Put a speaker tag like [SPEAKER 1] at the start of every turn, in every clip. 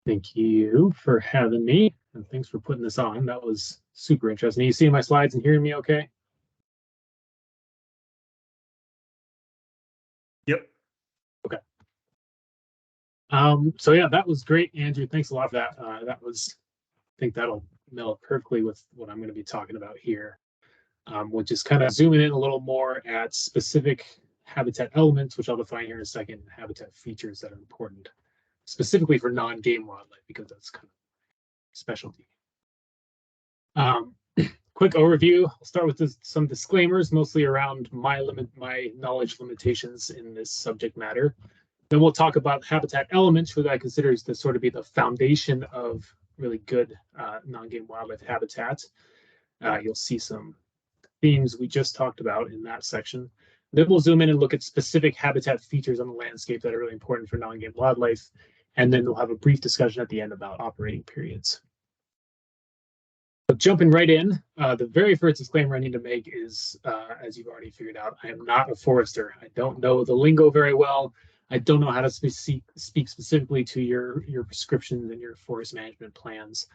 [SPEAKER 1] Thank you for having me, and thanks for putting this on. That was super interesting. You seeing my slides and hearing me okay?
[SPEAKER 2] Yep.
[SPEAKER 1] Okay. So yeah, that was great, Andrew. Thanks a lot for that. I think that'll meld perfectly with what I'm going to be talking about here, which is kind of zooming in a little more at specific habitat elements, which I'll define here in a second, habitat features that are important, specifically for non-game wildlife, because that's kind of specialty. Quick overview. I'll start with some disclaimers, mostly around my knowledge limitations in this subject matter. Then we'll talk about habitat elements, which I consider to sort of be the foundation of really good non-game wildlife habitat. You'll see some themes we just talked about in that section. Then we'll zoom in and look at specific habitat features on the landscape that are really important for non-game wildlife. And then we'll have a brief discussion at the end about operating periods. So jumping right in, the very first disclaimer I need to make is, as you've already figured out, I am not a forester. I don't know the lingo very well. I don't know how to speak specifically to your prescriptions and your forest management plans.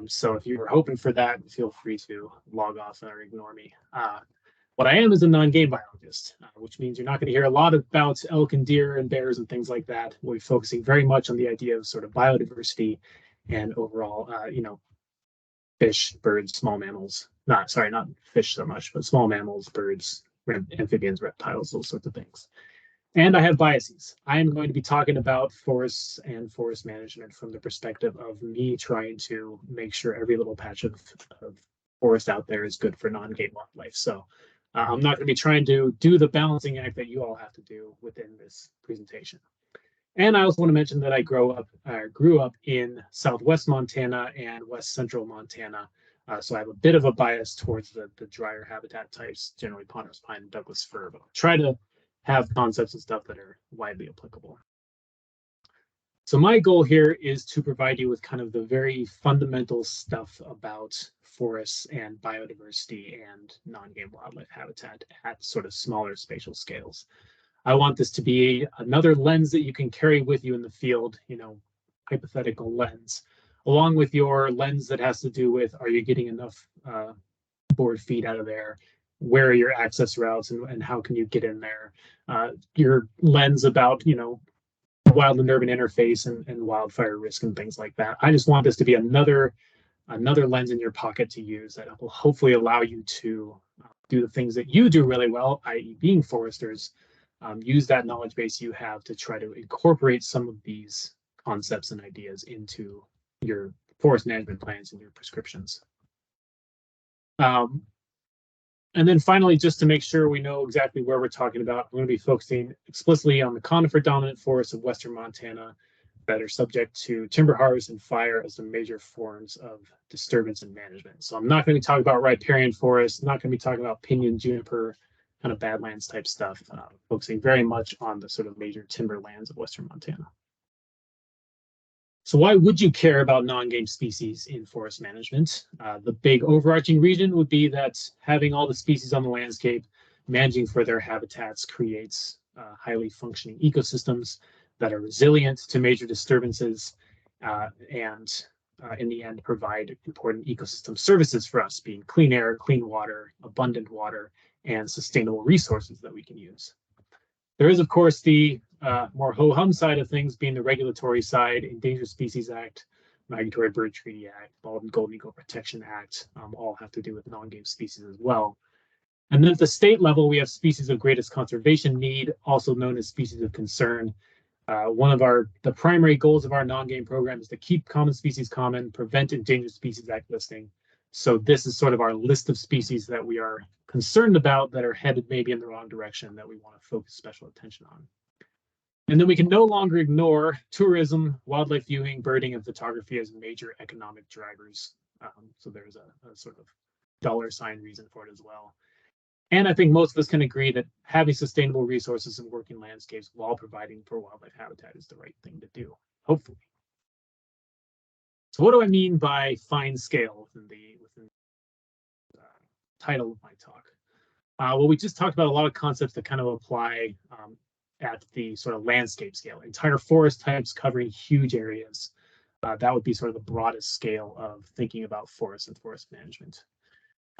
[SPEAKER 1] So if you were hoping for that, feel free to log off or ignore me. What I am is a non-game biologist, which means you're not going to hear a lot about elk and deer and bears and things like that. We'll be focusing very much on the idea of sort of biodiversity and overall, fish, birds, small mammals. Not fish so much, but small mammals, birds, amphibians, reptiles, those sorts of things. And I have biases. I am going to be talking about forests and forest management from the perspective of me trying to make sure every little patch of forest out there is good for non-game wildlife. So I'm not going to be trying to do the balancing act that you all have to do within this presentation. And I also want to mention that I grew up in Southwest Montana and West Central Montana. So I have a bit of a bias towards the drier habitat types, generally ponderosa pine and Douglas fir, but I'll try to have concepts and stuff that are widely applicable. So my goal here is to provide you with kind of the very fundamental stuff about forests and biodiversity and non-game wildlife habitat at sort of smaller spatial scales. I want this to be another lens that you can carry with you in the field, hypothetical lens, along with your lens that has to do with, are you getting enough board feet out of there? Where are your access routes and how can you get in there? Your lens about, wildland urban interface and wildfire risk and things like that. I just want this to be another lens in your pocket to use that will hopefully allow you to do the things that you do really well, i.e. being foresters. Use that knowledge base you have to try to incorporate some of these concepts and ideas into your forest management plans and your prescriptions. And then finally, just to make sure we know exactly where we're talking about, I'm going to be focusing explicitly on the conifer dominant forests of Western Montana that are subject to timber harvest and fire as the major forms of disturbance and management. So I'm not going to be talking about riparian forests, I'm not going to be talking about pinyon, juniper, kind of badlands type stuff, focusing very much on the sort of major timberlands of Western Montana. So why would you care about non-game species in forest management? The big overarching reason would be that having all the species on the landscape, managing for their habitats creates highly functioning ecosystems that are resilient to major disturbances and in the end provide important ecosystem services for us, being clean air, clean water, abundant water, and sustainable resources that we can use. There is, of course, the more ho-hum side of things, being the regulatory side. Endangered Species Act, Migratory Bird Treaty Act, Bald and Golden Eagle Protection Act, all have to do with non-game species as well. And then at the state level, we have species of greatest conservation need, also known as species of concern. One of the primary goals of our non-game program is to keep common species common, prevent Endangered Species Act listing. So this is sort of our list of species that we are concerned about that are headed maybe in the wrong direction that we want to focus special attention on. And then we can no longer ignore tourism, wildlife viewing, birding, and photography as major economic drivers. So there's a sort of dollar sign reason for it as well. And I think most of us can agree that having sustainable resources and working landscapes while providing for wildlife habitat is the right thing to do, hopefully. So what do I mean by fine scale within the title of my talk? Well, we just talked about a lot of concepts that kind of apply at the sort of landscape scale, entire forest types covering huge areas. That would be sort of the broadest scale of thinking about forests and forest management.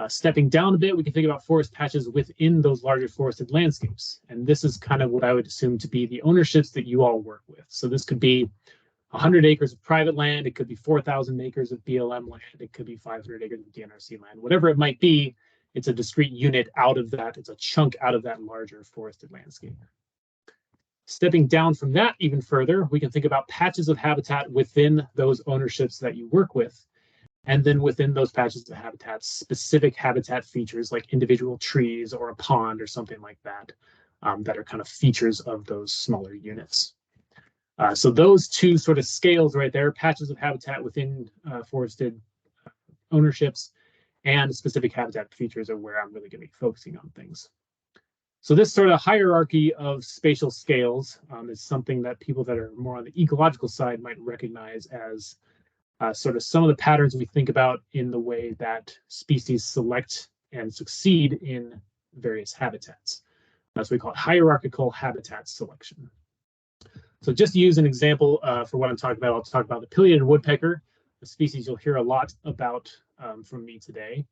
[SPEAKER 1] Stepping down a bit, we can think about forest patches within those larger forested landscapes. And this is kind of what I would assume to be the ownerships that you all work with. So this could be 100 acres of private land, it could be 4,000 acres of BLM land, it could be 500 acres of DNRC land, whatever it might be, it's a discrete unit out of that, it's a chunk out of that larger forested landscape. Stepping down from that even further, we can think about patches of habitat within those ownerships that you work with. And then within those patches of habitat, specific habitat features like individual trees or a pond or something like that, that are kind of features of those smaller units. So those two sort of scales right there, patches of habitat within forested ownerships and specific habitat features are where I'm really going to be focusing on things. So this sort of hierarchy of spatial scales is something that people that are more on the ecological side might recognize as sort of some of the patterns we think about in the way that species select and succeed in various habitats. That's what we call hierarchical habitat selection. So just to use an example for what I'm talking about, I'll talk about the pileated woodpecker, a species you'll hear a lot about from me today.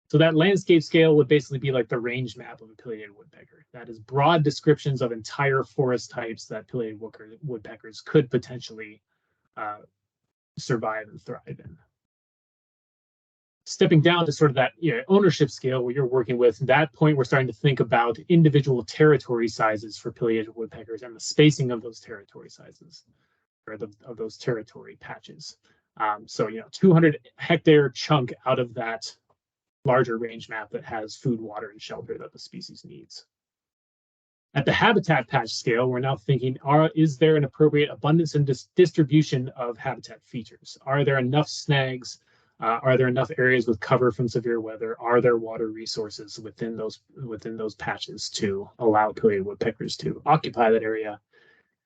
[SPEAKER 1] So that landscape scale would basically be like the range map of a pileated woodpecker. That is broad descriptions of entire forest types that pileated woodpeckers could potentially survive and thrive in. Stepping down to sort of that ownership scale where you're working with, that point we're starting to think about individual territory sizes for pileated woodpeckers and the spacing of those territory sizes, or of those territory patches. So 200 hectare chunk out of that larger range map that has food, water, and shelter that the species needs. At the habitat patch scale, we're now thinking, is there an appropriate abundance and distribution of habitat features? Are there enough snags? Are there enough areas with cover from severe weather? Are there water resources within those patches to allow pileated woodpeckers to occupy that area?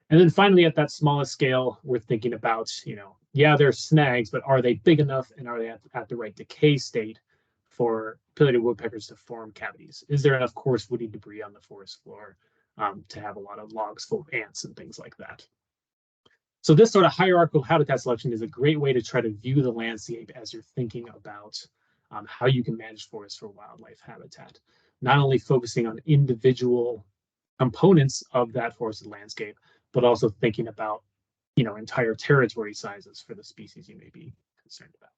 [SPEAKER 1] And then finally, at that smallest scale, we're thinking about, yeah, there's snags, but are they big enough and are they at the right decay state for pileated woodpeckers to form cavities? Is there enough coarse woody debris on the forest floor to have a lot of logs full of ants and things like that? So this sort of hierarchical habitat selection is a great way to try to view the landscape as you're thinking about how you can manage forests for wildlife habitat, not only focusing on individual components of that forested landscape, but also thinking about entire territory sizes for the species you may be concerned about.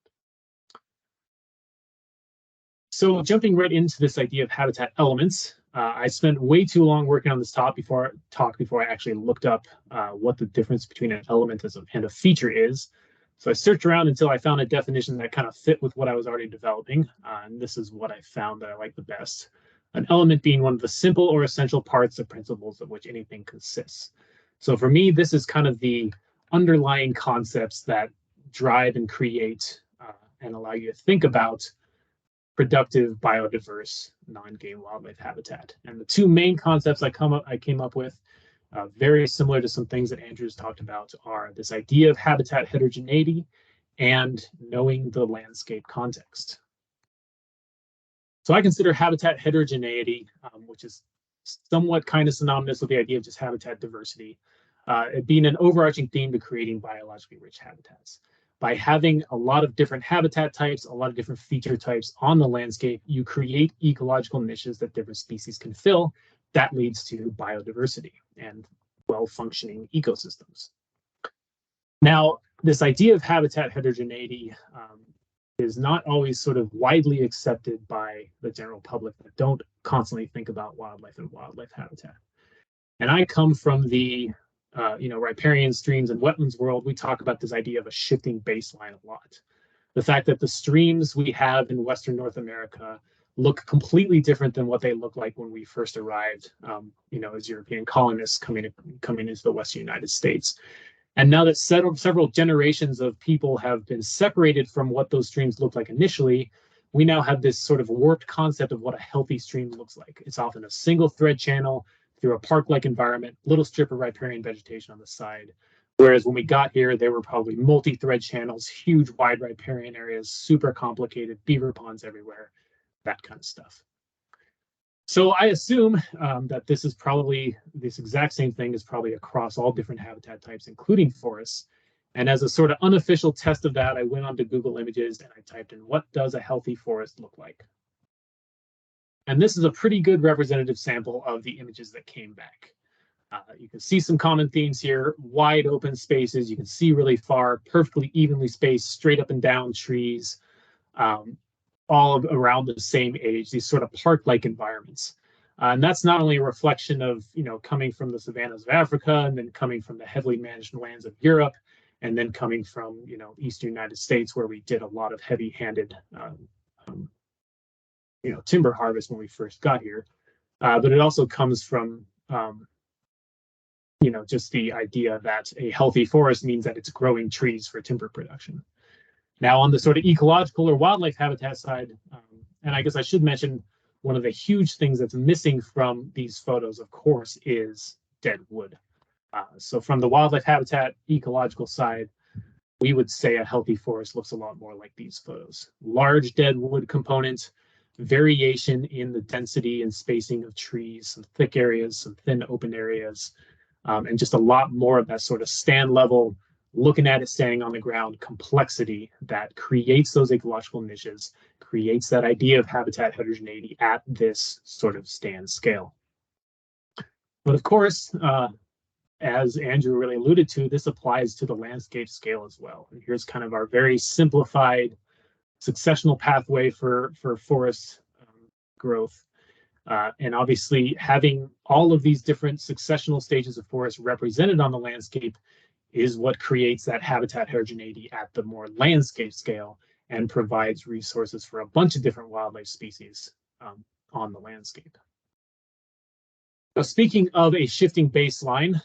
[SPEAKER 1] So jumping right into this idea of habitat elements, I spent way too long working on this talk before I actually looked up what the difference between an element and a feature is. So I searched around until I found a definition that kind of fit with what I was already developing, and this is what I found that I like the best. An element being one of the simple or essential parts or principles of which anything consists. So for me, this is kind of the underlying concepts that drive and create and allow you to think about productive, biodiverse, non-game wildlife habitat. And the two main concepts I came up with, very similar to some things that Andrew's talked about, are this idea of habitat heterogeneity and knowing the landscape context. So I consider habitat heterogeneity, which is somewhat kind of synonymous with the idea of just habitat diversity, it being an overarching theme to creating biologically rich habitats. By having a lot of different habitat types, a lot of different feature types on the landscape, you create ecological niches that different species can fill. That leads to biodiversity and well-functioning ecosystems. Now, this idea of habitat heterogeneity is not always sort of widely accepted by the general public that don't constantly think about wildlife and wildlife habitat. And I come from the riparian streams and wetlands world. We talk about this idea of a shifting baseline a lot. The fact that the streams we have in Western North America look completely different than what they looked like when we first arrived, as European colonists coming into the Western United States. And now that several generations of people have been separated from what those streams looked like initially, we now have this sort of warped concept of what a healthy stream looks like. It's often a single thread channel through a park-like environment, little strip of riparian vegetation on the side. Whereas when we got here, there were probably multi-thread channels, huge wide riparian areas, super complicated, beaver ponds everywhere, that kind of stuff. So I assume that this exact same thing is probably across all different habitat types, including forests. And as a sort of unofficial test of that, I went onto Google Images and I typed in, what does a healthy forest look like? And this is a pretty good representative sample of the images that came back. You can see some common themes here, wide open spaces. You can see really far, perfectly evenly spaced, straight up and down trees, all around the same age, these sort of park-like environments. And that's not only a reflection of, coming from the savannas of Africa and then coming from the heavily managed lands of Europe, and then coming from, Eastern United States, where we did a lot of heavy-handed, timber harvest when we first got here. But it also comes from, just the idea that a healthy forest means that it's growing trees for timber production. Now, on the sort of ecological or wildlife habitat side, and I guess I should mention, one of the huge things that's missing from these photos, of course, is dead wood. So from the wildlife habitat ecological side, we would say a healthy forest looks a lot more like these photos. Large dead wood component, variation in the density and spacing of trees, some thick areas, some thin open areas, and just a lot more of that sort of stand level, looking at it standing on the ground complexity that creates those ecological niches, creates that idea of habitat heterogeneity at this sort of stand scale. But of course, as Andrew really alluded to, this applies to the landscape scale as well. And here's kind of our very simplified successional pathway for forest growth. And obviously, having all of these different successional stages of forest represented on the landscape is what creates that habitat heterogeneity at the more landscape scale and provides resources for a bunch of different wildlife species on the landscape. Now, speaking of a shifting baseline,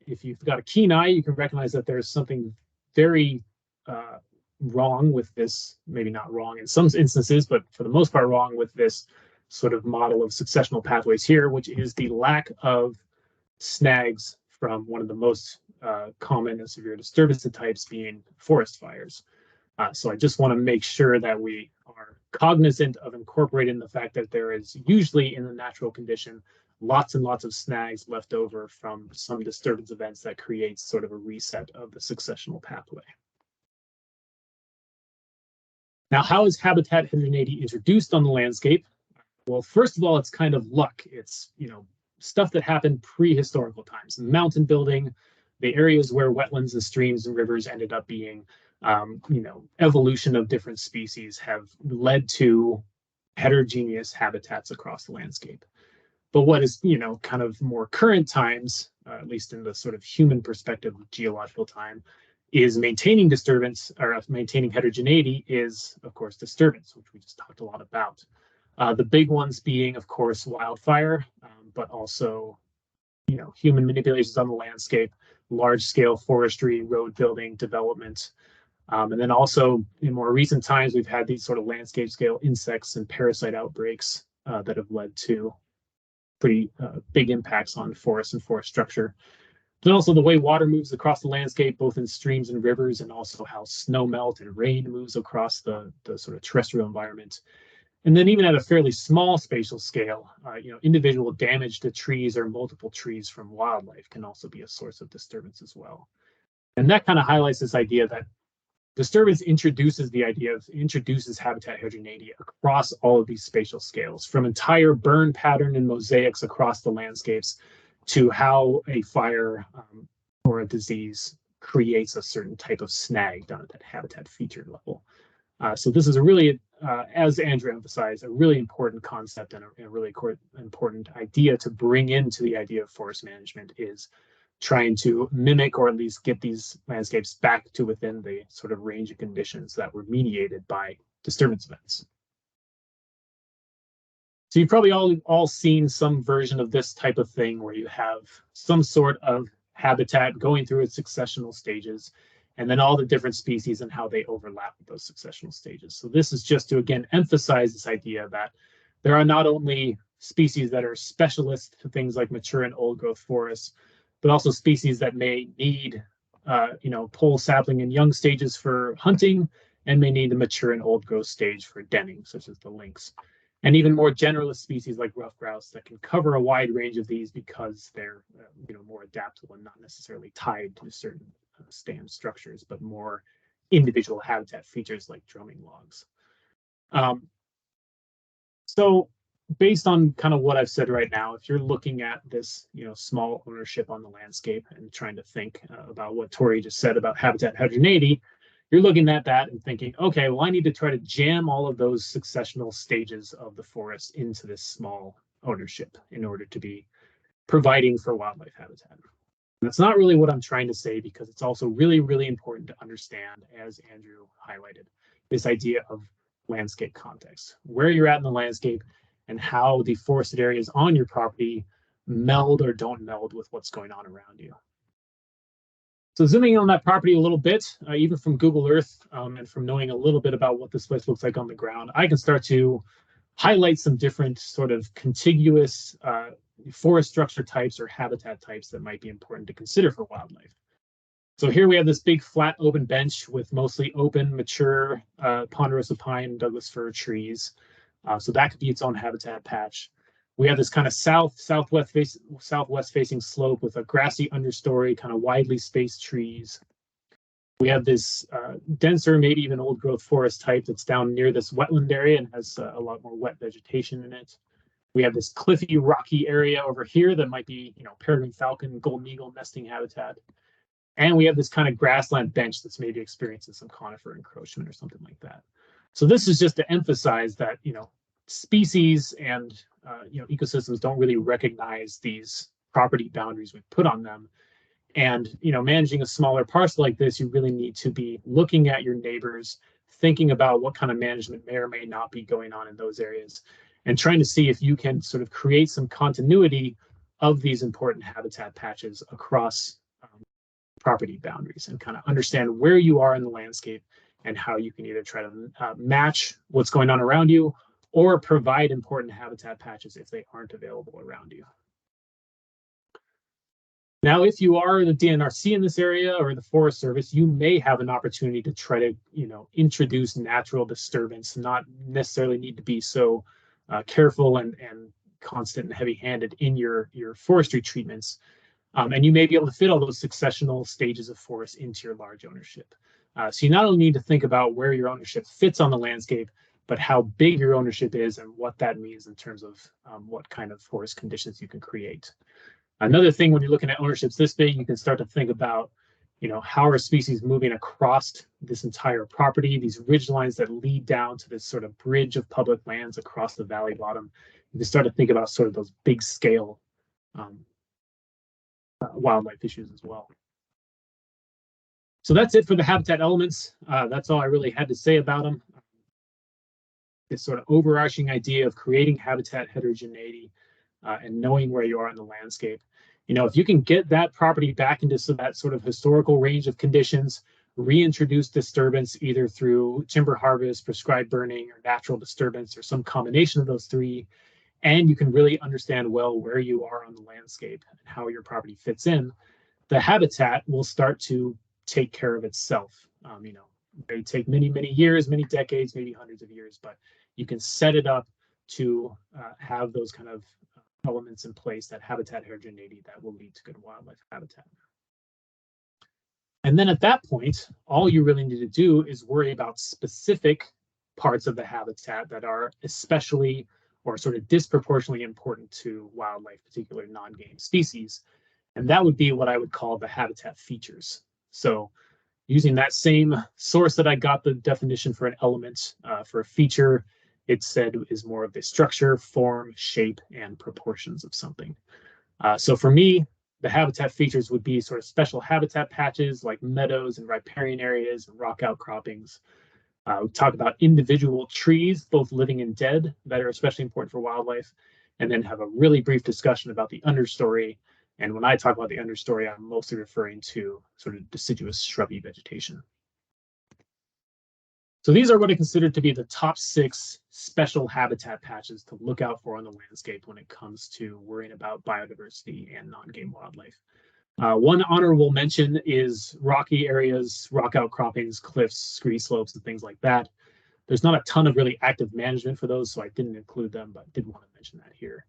[SPEAKER 1] if you've got a keen eye, you can recognize that there's something very wrong with this, maybe not wrong in some instances, but for the most part wrong with this sort of model of successional pathways here, which is the lack of snags from one of the most common and severe disturbance types being forest fires. So I just want to make sure that we are cognizant of incorporating the fact that there is usually in the natural condition lots and lots of snags left over from some disturbance events that creates sort of a reset of the successional pathway. Now, how is habitat heterogeneity introduced on the landscape? Well, first of all, it's kind of luck. It's, stuff that happened prehistorical times, mountain building, the areas where wetlands and streams and rivers ended up being, evolution of different species have led to heterogeneous habitats across the landscape. But what is, kind of more current times, at least in the sort of human perspective of geological time, is maintaining disturbance or maintaining heterogeneity is, of course, disturbance, which we just talked a lot about. The big ones being, of course, wildfire, but also, human manipulations on the landscape, large-scale forestry, road building, development. And then also, in more recent times, we've had these sort of landscape-scale insects and parasite outbreaks that have led to pretty big impacts on forests and forest structure. Then also the way water moves across the landscape, both in streams and rivers, and also how snow melt and rain moves across the sort of terrestrial environment. And then even at a fairly small spatial scale, individual damage to trees or multiple trees from wildlife can also be a source of disturbance as well. And that kind of highlights this idea that disturbance introduces habitat heterogeneity across all of these spatial scales, from entire burn pattern and mosaics across the landscapes to how a fire or a disease creates a certain type of snag down at that habitat feature level. So this is a really, as Andrew emphasized, a really important concept and a really important idea to bring into the idea of forest management is trying to mimic or at least get these landscapes back to within the sort of range of conditions that were mediated by disturbance events. So you've probably all seen some version of this type of thing where you have some sort of habitat going through its successional stages, and then all the different species and how they overlap with those successional stages. So this is just to, again, emphasize this idea that there are not only species that are specialists to things like mature and old growth forests, but also species that may need, pole sapling and young stages for hunting, and may need the mature and old growth stage for denning, such as the lynx. And even more generalist species like ruffed grouse that can cover a wide range of these because they're, more adaptable and not necessarily tied to certain stand structures, but more individual habitat features like drumming logs. So based on kind of what I've said right now, if you're looking at this, small ownership on the landscape and trying to think about what Torrey just said about habitat heterogeneity, you're looking at that and thinking, okay, well, I need to try to jam all of those successional stages of the forest into this small ownership in order to be providing for wildlife habitat. And that's not really what I'm trying to say, because it's also really, really important to understand, as Andrew highlighted, this idea of landscape context, where you're at in the landscape and how the forested areas on your property meld or don't meld with what's going on around you. So zooming in on that property a little bit, even from Google Earth and from knowing a little bit about what this place looks like on the ground, I can start to highlight some different sort of contiguous forest structure types or habitat types that might be important to consider for wildlife. So here we have this big flat open bench with mostly open, mature ponderosa pine, Douglas fir trees. So that could be its own habitat patch. We have this kind of southwest facing slope with a grassy understory, kind of widely spaced trees. We have this denser, maybe even old growth forest type that's down near this wetland area and has a lot more wet vegetation in it. We have this cliffy, rocky area over here that might be, peregrine falcon, golden eagle nesting habitat. And we have this kind of grassland bench that's maybe experiencing some conifer encroachment or something like that. So this is just to emphasize that, species and ecosystems don't really recognize these property boundaries we put on them. And managing a smaller parcel like this, you really need to be looking at your neighbors, thinking about what kind of management may or may not be going on in those areas, and trying to see if you can sort of create some continuity of these important habitat patches across property boundaries, and kind of understand where you are in the landscape and how you can either try to match what's going on around you or provide important habitat patches if they aren't available around you. Now, if you are the DNRC in this area or the Forest Service, you may have an opportunity to try to, introduce natural disturbance, not necessarily need to be so careful and constant and heavy-handed in your forestry treatments. And you may be able to fit all those successional stages of forest into your large ownership. So you not only need to think about where your ownership fits on the landscape, but how big your ownership is and what that means in terms of what kind of forest conditions you can create. Another thing, when you're looking at ownerships this big, you can start to think about, how are species moving across this entire property, these ridge lines that lead down to this sort of bridge of public lands across the valley bottom. You can start to think about sort of those big scale wildlife issues as well. So that's it for the habitat elements. That's all I really had to say about them. This sort of overarching idea of creating habitat heterogeneity and knowing where you are in the landscape. If you can get that property back into that sort of historical range of conditions, reintroduce disturbance either through timber harvest, prescribed burning, or natural disturbance, or some combination of those three, and you can really understand well where you are on the landscape and how your property fits in, the habitat will start to take care of itself. They take many, many years, many decades, maybe hundreds of years, but you can set it up to have those kind of elements in place, that habitat heterogeneity that will lead to good wildlife habitat. And then at that point, all you really need to do is worry about specific parts of the habitat that are especially or sort of disproportionately important to wildlife, particularly non-game species. And that would be what I would call the habitat features. So using that same source that I got the definition for an element, for a feature, it said is more of the structure, form, shape, and proportions of something. So for me, the habitat features would be sort of special habitat patches like meadows and riparian areas and rock outcroppings. We talk about individual trees, both living and dead, that are especially important for wildlife, and then have a really brief discussion about the understory. And when I talk about the understory, I'm mostly referring to sort of deciduous shrubby vegetation. So these are what I consider to be the top 6 special habitat patches to look out for on the landscape when it comes to worrying about biodiversity and non-game wildlife. One honorable mention is rocky areas, rock outcroppings, cliffs, scree slopes, and things like that. There's not a ton of really active management for those, so I didn't include them, but did want to mention that here.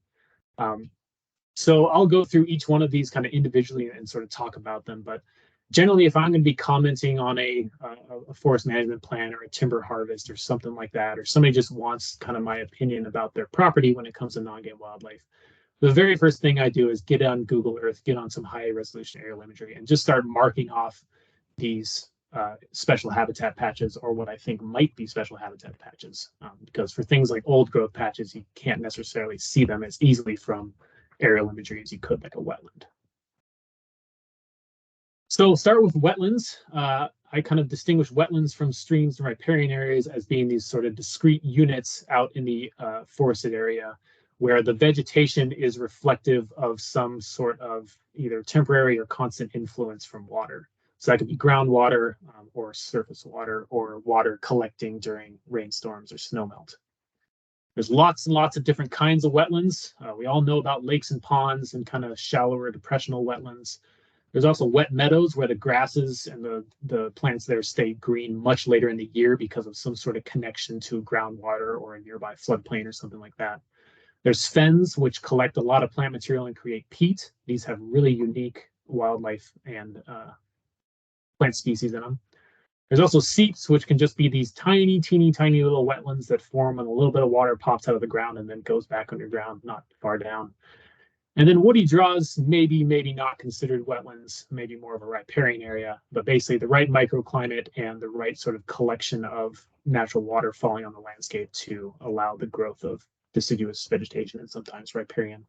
[SPEAKER 1] So I'll go through each one of these kind of individually and sort of talk about them, but Generally, if I'm going to be commenting on a forest management plan or a timber harvest or something like that, or somebody just wants kind of my opinion about their property when it comes to non-game wildlife, the very first thing I do is get on Google Earth, get on some high resolution aerial imagery, and just start marking off these special habitat patches, or what I think might be special habitat patches. Because for things like old growth patches, you can't necessarily see them as easily from aerial imagery as you could like a wetland. So we'll start with wetlands. I kind of distinguish wetlands from streams and riparian areas as being these sort of discrete units out in the forested area where the vegetation is reflective of some sort of either temporary or constant influence from water. So that could be groundwater or surface water or water collecting during rainstorms or snowmelt. There's lots and lots of different kinds of wetlands. We all know about lakes and ponds and kind of shallower depressional wetlands. There's also wet meadows where the grasses and the plants there stay green much later in the year because of some sort of connection to groundwater or a nearby floodplain or something like that. There's fens, which collect a lot of plant material and create peat. These have really unique wildlife and plant species in them. There's also seeps, which can just be these tiny, teeny, tiny little wetlands that form when a little bit of water pops out of the ground and then goes back underground, not far down. And then woody draws, maybe not considered wetlands, maybe more of a riparian area, but basically the right microclimate and the right sort of collection of natural water falling on the landscape to allow the growth of deciduous vegetation and sometimes riparian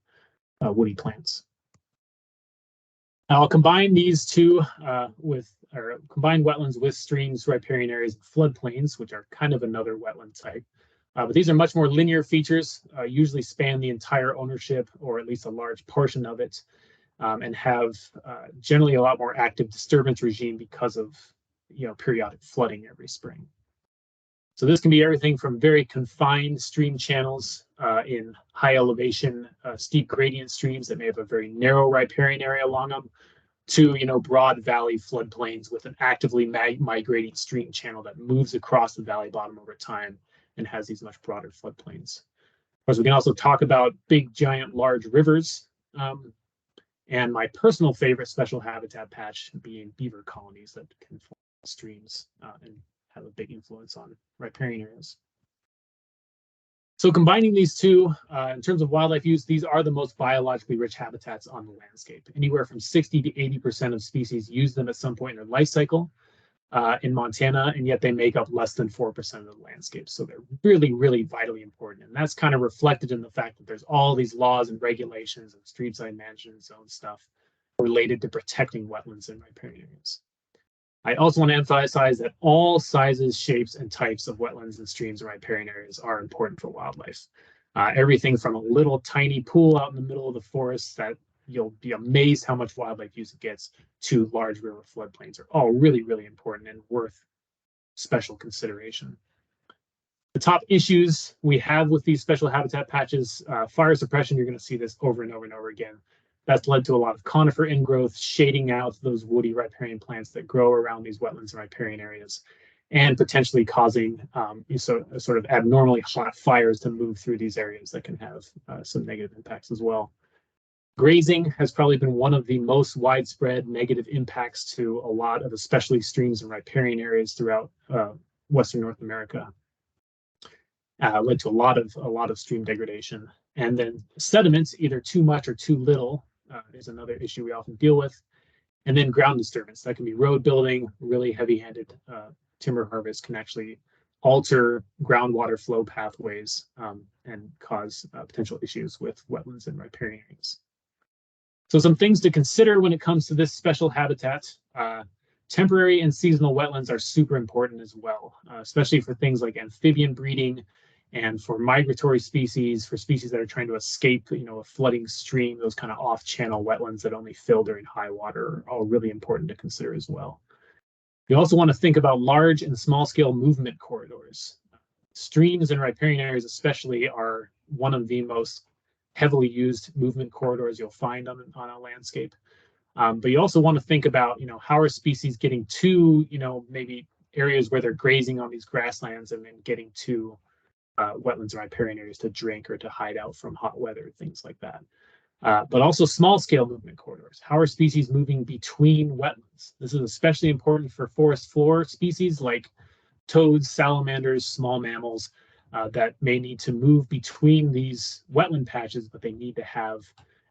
[SPEAKER 1] woody plants. I'll combine these two combine wetlands with streams, riparian areas, and floodplains, which are kind of another wetland type. But these are much more linear features, usually span the entire ownership or at least a large portion of it, and have generally a lot more active disturbance regime because of periodic flooding every spring. So this can be everything from very confined stream channels in high elevation, steep gradient streams that may have a very narrow riparian area along them, to broad valley floodplains with an actively migrating stream channel that moves across the valley bottom over time and has these much broader floodplains. Of course, we can also talk about big, giant, large rivers, and my personal favorite special habitat patch being beaver colonies that can form streams and have a big influence on riparian areas. So combining these two, in terms of wildlife use, these are the most biologically rich habitats on the landscape. Anywhere from 60 to 80% of species use them at some point in their life cycle in Montana, and yet they make up less than 4% of the landscape. So they're really, really vitally important. And that's kind of reflected in the fact that there's all these laws and regulations and streamside management zone stuff related to protecting wetlands and riparian areas. I also want to emphasize that all sizes, shapes, and types of wetlands and streams and riparian areas are important for wildlife. Everything from a little tiny pool out in the middle of the forest that you'll be amazed how much wildlife use it gets, to large river floodplains are all really, really important and worth special consideration. The top issues we have with these special habitat patches, fire suppression, you're going to see this over and over and over again. That's led to a lot of conifer ingrowth, shading out those woody riparian plants that grow around these wetlands and riparian areas, and potentially causing sort of abnormally hot fires to move through these areas that can have some negative impacts as well. Grazing has probably been one of the most widespread negative impacts to a lot of especially streams and riparian areas throughout Western North America. Led to a lot of stream degradation. And then sediments, either too much or too little, is another issue we often deal with. And then ground disturbance. That can be road building, really heavy-handed timber harvest can actually alter groundwater flow pathways and cause potential issues with wetlands and riparian areas. So some things to consider when it comes to this special habitat. Temporary and seasonal wetlands are super important as well, especially for things like amphibian breeding and for migratory species, for species that are trying to escape, a flooding stream. Those kind of off-channel wetlands that only fill during high water are all really important to consider as well. You also want to think about large and small-scale movement corridors. Streams and riparian areas especially are one of the most heavily used movement corridors you'll find on a landscape. But you also want to think about, how are species getting to, maybe areas where they're grazing on these grasslands and then getting to wetlands and riparian areas to drink or to hide out from hot weather, things like that. but also small-scale movement corridors. How are species moving between wetlands? This is especially important for forest floor species like toads, salamanders, small mammals that may need to move between these wetland patches, but they need to have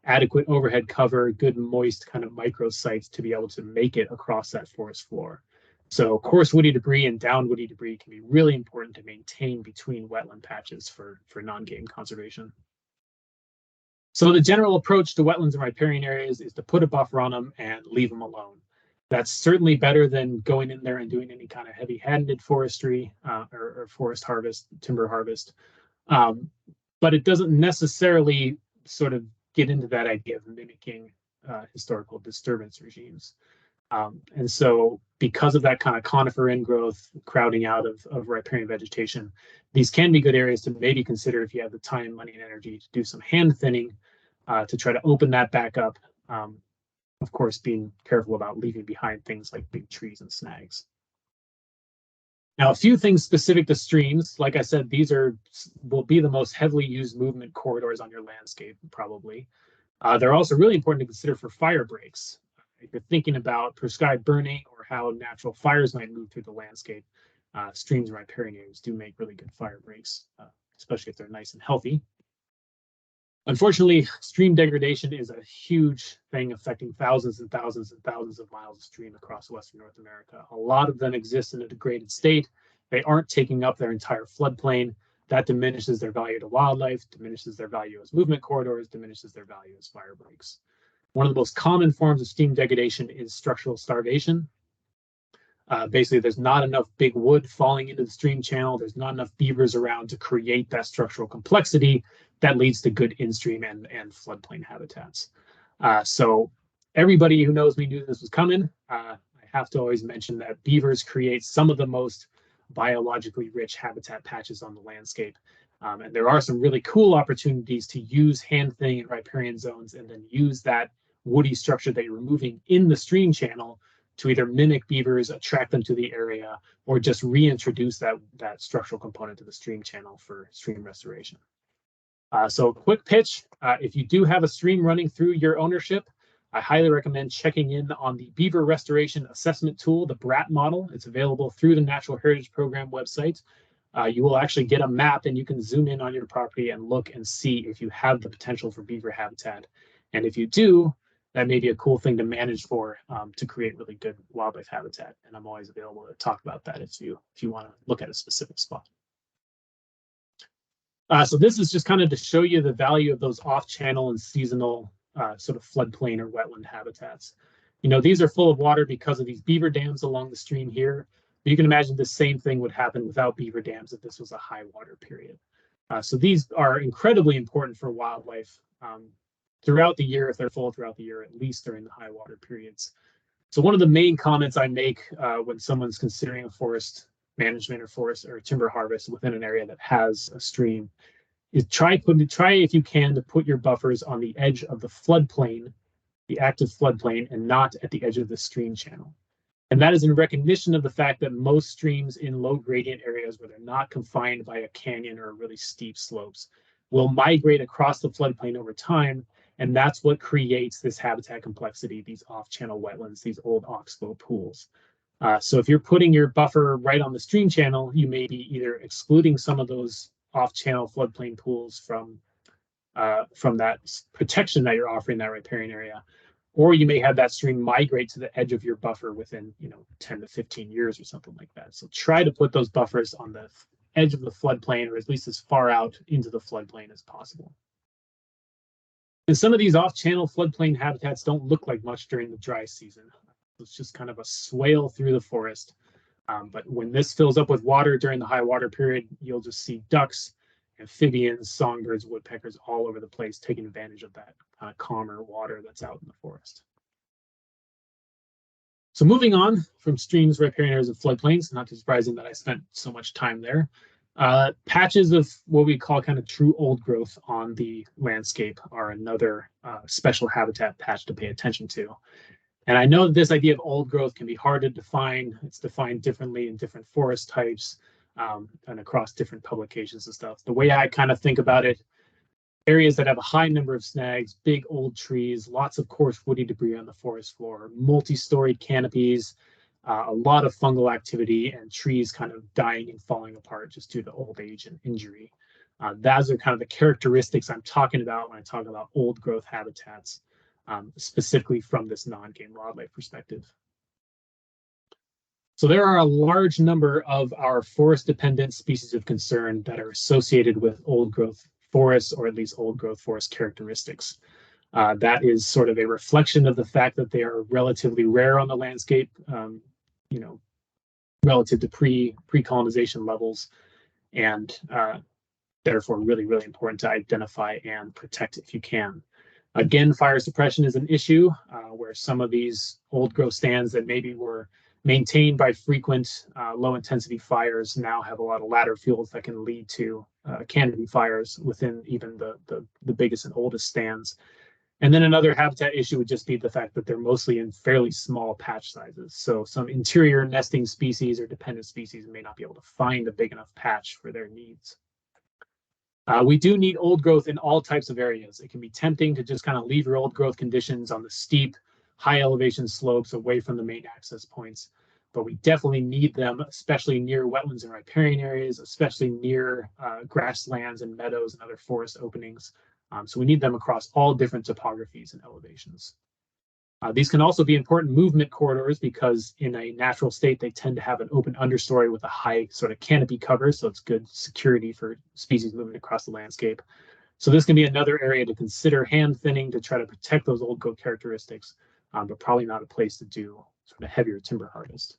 [SPEAKER 1] adequate overhead cover, good moist kind of microsites to be able to make it across that forest floor. So coarse woody debris and down woody debris can be really important to maintain between wetland patches for non-game conservation. So the general approach to wetlands and riparian areas is to put a buffer on them and leave them alone. That's certainly better than going in there and doing any kind of heavy-handed forestry or forest harvest, timber harvest. But it doesn't necessarily sort of get into that idea of mimicking historical disturbance regimes. And so because of that kind of conifer ingrowth, crowding out of riparian vegetation, these can be good areas to maybe consider if you have the time, money, and energy to do some hand thinning to try to open that back up. Of course, being careful about leaving behind things like big trees and snags. Now, a few things specific to streams. Like I said, these will be the most heavily used movement corridors on your landscape, probably. They're also really important to consider for fire breaks. If you're thinking about prescribed burning or how natural fires might move through the landscape, streams and riparian areas do make really good fire breaks, especially if they're nice and healthy. Unfortunately, stream degradation is a huge thing affecting thousands and thousands and thousands of miles of stream across Western North America. A lot of them exist in a degraded state. They aren't taking up their entire floodplain. That diminishes their value to wildlife, diminishes their value as movement corridors, diminishes their value as fire breaks. One of the most common forms of stream degradation is structural starvation. Basically, there's not enough big wood falling into the stream channel. There's not enough beavers around to create that structural complexity that leads to good in-stream and floodplain habitats. So everybody who knows me knew this was coming. I have to always mention that beavers create some of the most biologically rich habitat patches on the landscape. And there are some really cool opportunities to use hand thinning and riparian zones and then use that woody structure that you're removing in the stream channel to either mimic beavers, attract them to the area, or just reintroduce that structural component to the stream channel for stream restoration. So quick pitch, if you do have a stream running through your ownership, I highly recommend checking in on the Beaver Restoration Assessment Tool, the BRAT model. It's available through the Natural Heritage Program website. You will actually get a map and you can zoom in on your property and look and see if you have the potential for beaver habitat. And if you do, that may be a cool thing to manage for to create really good wildlife habitat. And I'm always available to talk about that if you want to look at a specific spot. So this is just kind of to show you the value of those off-channel and seasonal sort of floodplain or wetland habitats. You know, these are full of water because of these beaver dams along the stream here. But you can imagine the same thing would happen without beaver dams if this was a high water period. So these are incredibly important for wildlife throughout the year, if they're full throughout the year, at least during the high water periods. So one of the main comments I make when someone's considering a forest management or forest or timber harvest within an area that has a stream is try if you can to put your buffers on the edge of the floodplain, the active floodplain, and not at the edge of the stream channel. And that is in recognition of the fact that most streams in low gradient areas where they're not confined by a canyon or really steep slopes will migrate across the floodplain over time. And that's what creates this habitat complexity, these off-channel wetlands, these old oxbow pools. So if you're putting your buffer right on the stream channel, you may be either excluding some of those off-channel floodplain pools from that protection that you're offering that riparian area, or you may have that stream migrate to the edge of your buffer within 10 to 15 years or something like that. So try to put those buffers on the edge of the floodplain, or at least as far out into the floodplain as possible. And some of these off-channel floodplain habitats don't look like much during the dry season. It's just kind of a swale through the forest. But when this fills up with water during the high water period, you'll just see ducks, amphibians, songbirds, woodpeckers all over the place taking advantage of that calmer water that's out in the forest. So moving on from streams, riparian areas, and floodplains, not too surprising that I spent so much time there. Patches of what we call kind of true old growth on the landscape are another special habitat patch to pay attention to. And I know that this idea of old growth can be hard to define. It's defined differently in different forest types and across different publications and stuff. The way I kind of think about it, areas that have a high number of snags, big old trees, lots of coarse woody debris on the forest floor, multi-storied canopies, a lot of fungal activity, and trees kind of dying and falling apart just due to old age and injury. Those are kind of the characteristics I'm talking about when I talk about old growth habitats, specifically from this non-game wildlife perspective. So there are a large number of our forest-dependent species of concern that are associated with old growth forests, or at least old growth forest characteristics. That is sort of a reflection of the fact that they are relatively rare on the landscape, you know, relative to pre-colonization levels, and therefore really, really important to identify and protect if you can. Again, fire suppression is an issue where some of these old growth stands that maybe were maintained by frequent low intensity fires now have a lot of ladder fuels that can lead to canopy fires within even the biggest and oldest stands. And then another habitat issue would just be the fact that they're mostly in fairly small patch sizes. So some interior nesting species or dependent species may not be able to find a big enough patch for their needs. We do need old growth in all types of areas. It can be tempting to just kind of leave your old growth conditions on the steep, high elevation slopes away from the main access points, but we definitely need them, especially near wetlands and riparian areas, especially near grasslands and meadows and other forest openings. So we need them across all different topographies and elevations. These can also be important movement corridors because in a natural state, they tend to have an open understory with a high sort of canopy cover. So it's good security for species moving across the landscape. So this can be another area to consider hand thinning to try to protect those old growth characteristics, but probably not a place to do sort of heavier timber harvest.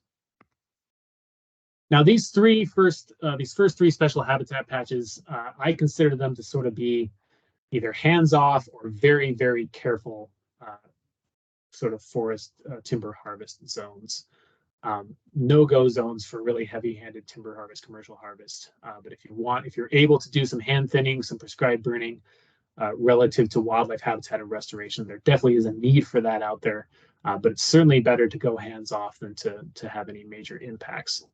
[SPEAKER 1] Now, these first three special habitat patches, I consider them to sort of be either hands-off or very, very careful sort of forest timber harvest zones. No-go zones for really heavy-handed timber harvest, commercial harvest. But if you're able to do some hand thinning, some prescribed burning relative to wildlife habitat and restoration, there definitely is a need for that out there. But it's certainly better to go hands-off than to have any major impacts.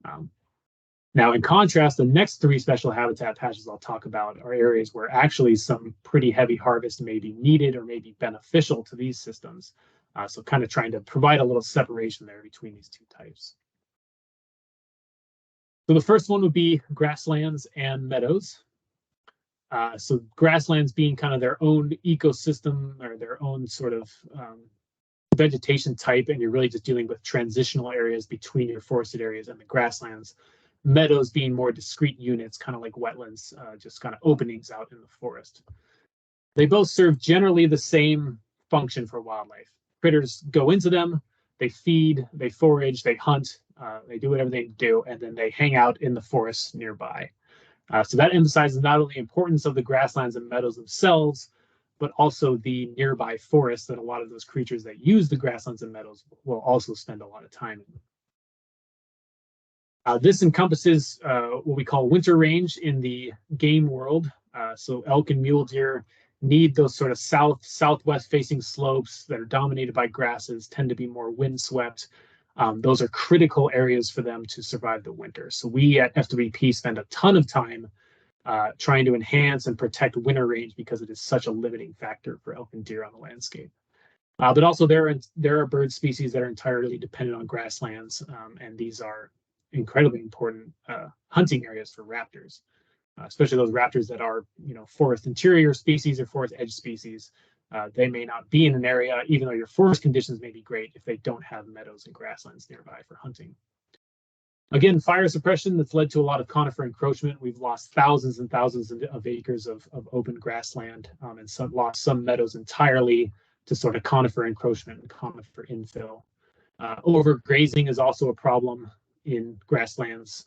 [SPEAKER 1] Now, in contrast, the next three special habitat patches I'll talk about are areas where actually some pretty heavy harvest may be needed or may be beneficial to these systems. So kind of trying to provide a little separation there between these two types. So the first one would be grasslands and meadows. So grasslands being kind of their own ecosystem or their own sort of vegetation type, and you're really just dealing with transitional areas between your forested areas and the grasslands. Meadows being more discrete units, kind of like wetlands, just kind of openings out in the forest. They both serve generally the same function for wildlife. Critters go into them, they feed, they forage, they hunt, they do whatever they do, and then they hang out in the forests nearby. So that emphasizes not only the importance of the grasslands and meadows themselves, but also the nearby forests that a lot of those creatures that use the grasslands and meadows will also spend a lot of time in. This encompasses what we call winter range in the game world. So elk and mule deer need those sort of southwest facing slopes that are dominated by grasses, tend to be more windswept. Those are critical areas for them to survive the winter. So we at FWP spend a ton of time trying to enhance and protect winter range because it is such a limiting factor for elk and deer on the landscape. But also there are bird species that are entirely dependent on grasslands, and these are incredibly important hunting areas for raptors, especially those raptors that are, forest interior species or forest edge species. They may not be in an area, even though your forest conditions may be great, if they don't have meadows and grasslands nearby for hunting. Again, fire suppression that's led to a lot of conifer encroachment. We've lost thousands and thousands of acres of open grassland and lost some meadows entirely to sort of conifer encroachment and conifer infill. Overgrazing is also a problem in grasslands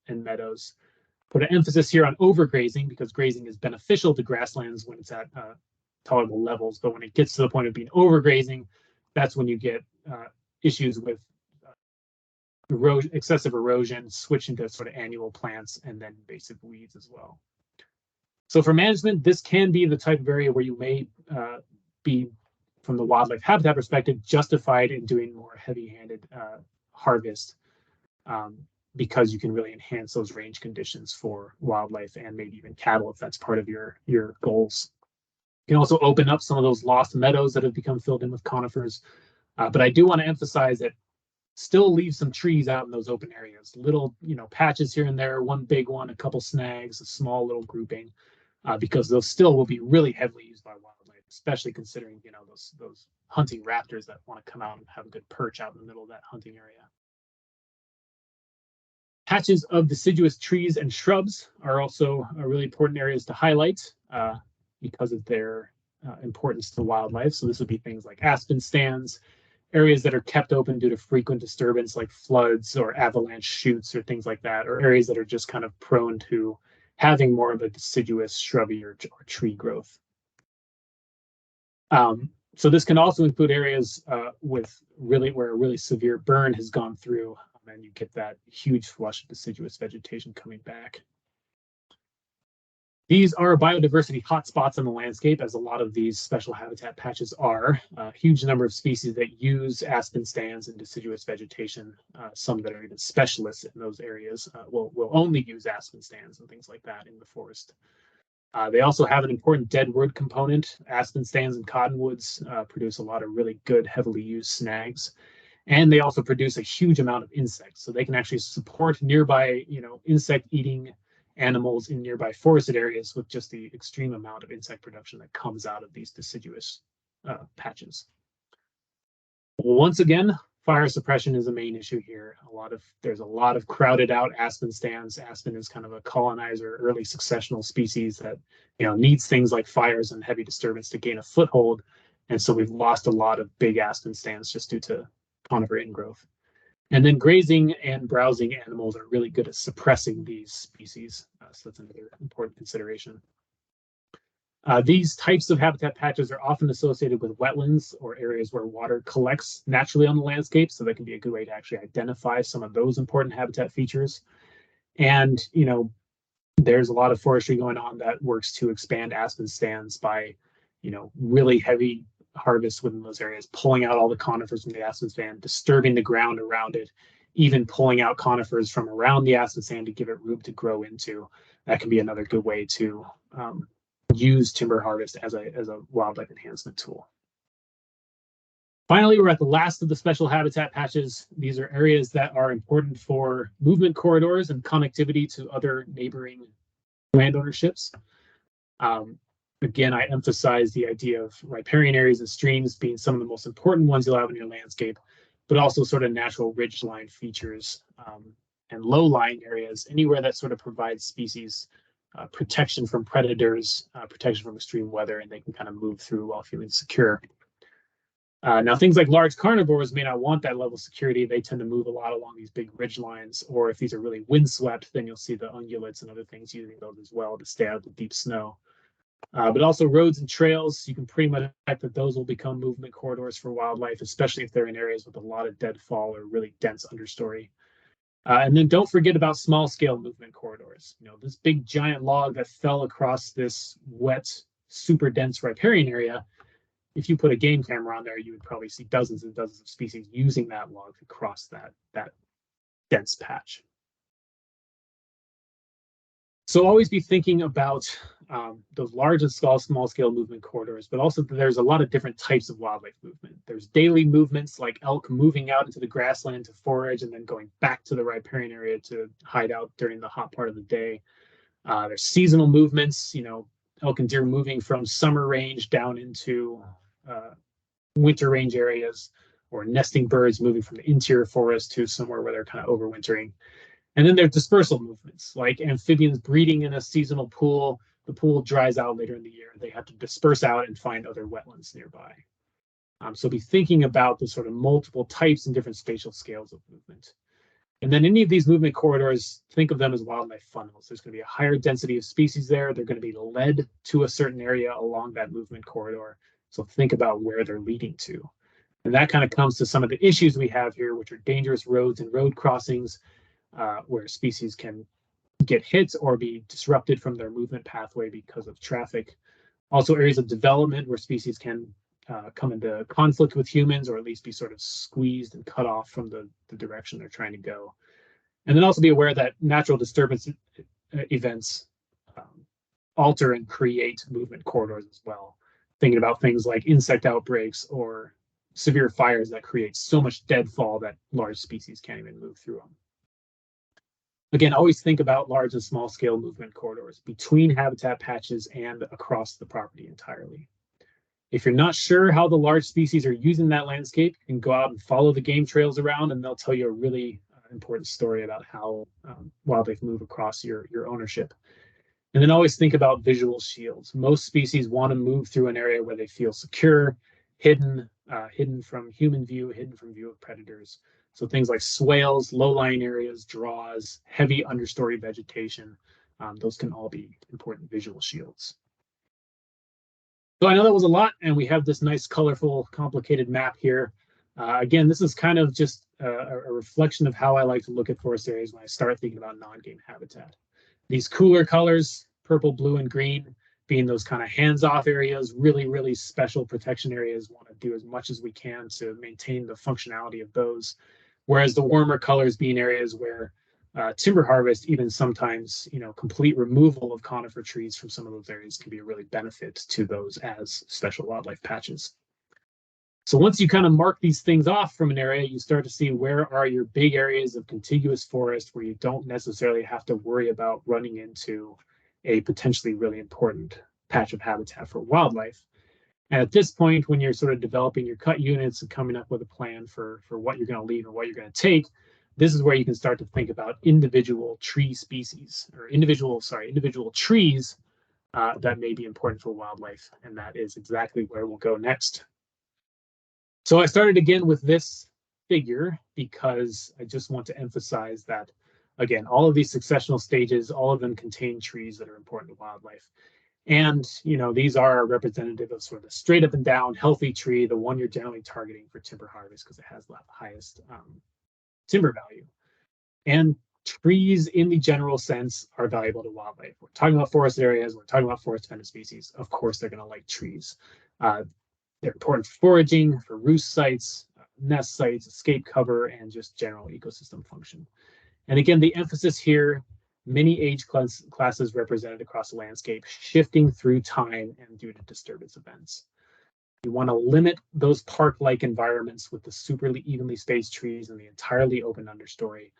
[SPEAKER 1] and meadows. Put an emphasis here on overgrazing because grazing is beneficial to grasslands when it's at tolerable levels, but when it gets to the point of being overgrazing, that's when you get issues with excessive erosion, switching to sort of annual plants, and then invasive weeds as well. So for management, this can be the type of area where you may be, from the wildlife habitat perspective, justified in doing more heavy-handed harvest because you can really enhance those range conditions for wildlife and maybe even cattle if that's part of your goals. You can also open up some of those lost meadows that have become filled in with conifers. But I do want to emphasize that still leave some trees out in those open areas, little, patches here and there, one big one, a couple snags, a small little grouping, because those still will be really heavily used by wildlife, especially considering, those hunting raptors that want to come out and have a good perch out in the middle of that hunting area. Patches of deciduous trees and shrubs are also really important areas to highlight because of their importance to wildlife. So this would be things like aspen stands, areas that are kept open due to frequent disturbance like floods or avalanche chutes or things like that, or areas that are just kind of prone to having more of a deciduous shrubby or tree growth. So this can also include areas where a really severe burn has gone through, and you get that huge flush of deciduous vegetation coming back. These are biodiversity hotspots in the landscape, as a lot of these special habitat patches are. A huge number of species that use aspen stands and deciduous vegetation. Some that are even specialists in those areas will only use aspen stands and things like that in the forest. They also have an important dead wood component. Aspen stands and cottonwoods produce a lot of really good, heavily used snags. And they also produce a huge amount of insects. So they can actually support nearby, insect-eating animals in nearby forested areas with just the extreme amount of insect production that comes out of these deciduous patches. Once again, fire suppression is a main issue here. There's a lot of crowded out aspen stands. Aspen is kind of a colonizer, early successional species that needs things like fires and heavy disturbance to gain a foothold. And so we've lost a lot of big aspen stands just due to conifer ingrowth. And then grazing and browsing animals are really good at suppressing these species. So that's another important consideration. These types of habitat patches are often associated with wetlands or areas where water collects naturally on the landscape. So that can be a good way to actually identify some of those important habitat features. And, there's a lot of forestry going on that works to expand aspen stands by, really heavy harvest within those areas, pulling out all the conifers from the aspen stand, disturbing the ground around it, even pulling out conifers from around the aspen stand to give it room to grow into. That can be another good way to use timber harvest as a wildlife enhancement tool. Finally, we're at the last of the special habitat patches. These are areas that are important for movement corridors and connectivity to other neighboring land ownerships. Again, I emphasize the idea of riparian areas and streams being some of the most important ones you'll have in your landscape, but also sort of natural ridgeline features and low-lying areas, anywhere that sort of provides species protection from predators, protection from extreme weather, and they can kind of move through while feeling secure. Now, things like large carnivores may not want that level of security. They tend to move a lot along these big ridge lines, or if these are really windswept, then you'll see the ungulates and other things using those as well to stay out of the deep snow. But also roads and trails, you can pretty much expect that those will become movement corridors for wildlife, especially if they're in areas with a lot of deadfall or really dense understory. And then don't forget about small scale movement corridors. This big giant log that fell across this wet, super dense riparian area, if you put a game camera on there, you would probably see dozens and dozens of species using that log to cross that dense patch. So always be thinking about those large and small scale movement corridors, but also there's a lot of different types of wildlife movement. There's daily movements like elk moving out into the grassland to forage and then going back to the riparian area to hide out during the hot part of the day. There's seasonal movements, elk and deer moving from summer range down into winter range areas, or nesting birds moving from the interior forest to somewhere where they're kind of overwintering. And then there's dispersal movements, like amphibians breeding in a seasonal pool. The pool dries out later in the year. They have to disperse out and find other wetlands nearby. So be thinking about the sort of multiple types and different spatial scales of movement. And then any of these movement corridors, think of them as wildlife funnels. There's going to be a higher density of species there. They're going to be led to a certain area along that movement corridor. So think about where they're leading to. And that kind of comes to some of the issues we have here, which are dangerous roads and road crossings, where species can get hit or be disrupted from their movement pathway because of traffic. Also areas of development where species can come into conflict with humans, or at least be sort of squeezed and cut off from the direction they're trying to go. And then also be aware that natural disturbance events alter and create movement corridors as well. thinking about things like insect outbreaks or severe fires that create so much deadfall that large species can't even move through them. Again, always think about large and small scale movement corridors between habitat patches and across the property entirely. If you're not sure how the large species are using that landscape, you can go out and follow the game trails around, and they'll tell you a really important story about how wildlife move across your ownership. And then always think about visual shields. Most species want to move through an area where they feel secure, hidden from human view, hidden from view of predators. So things like swales, low-lying areas, draws, heavy understory vegetation, those can all be important visual shields. So I know that was a lot, and we have this nice, colorful, complicated map here. Again, this is kind of just a reflection of how I like to look at forest areas when I start thinking about non-game habitat. These cooler colors, purple, blue, and green, being those kind of hands-off areas, really, really special protection areas, want to do as much as we can to maintain the functionality of those. Whereas the warmer colors being areas where timber harvest, even sometimes, complete removal of conifer trees from some of those areas can be a really benefit to those as special wildlife patches. So once you kind of mark these things off from an area, you start to see where are your big areas of contiguous forest where you don't necessarily have to worry about running into a potentially really important patch of habitat for wildlife. And at this point, when you're sort of developing your cut units and coming up with a plan for what you're going to leave and what you're going to take, this is where you can start to think about individual tree species or individual trees that may be important for wildlife. And that is exactly where we'll go next. So I started again with this figure because I just want to emphasize that, again, all of these successional stages, all of them contain trees that are important to wildlife. And, these are representative of sort of the straight up and down healthy tree, the one you're generally targeting for timber harvest because it has the highest timber value. And trees in the general sense are valuable to wildlife. We're talking about forest areas, we're talking about forest dependent species. Of course, they're going to like trees. They're important for foraging, for roost sites, nest sites, escape cover, and just general ecosystem function. And again, the emphasis here, many age classes represented across the landscape, shifting through time and due to disturbance events. You want to limit those park-like environments with the superly evenly spaced trees and the entirely open understory.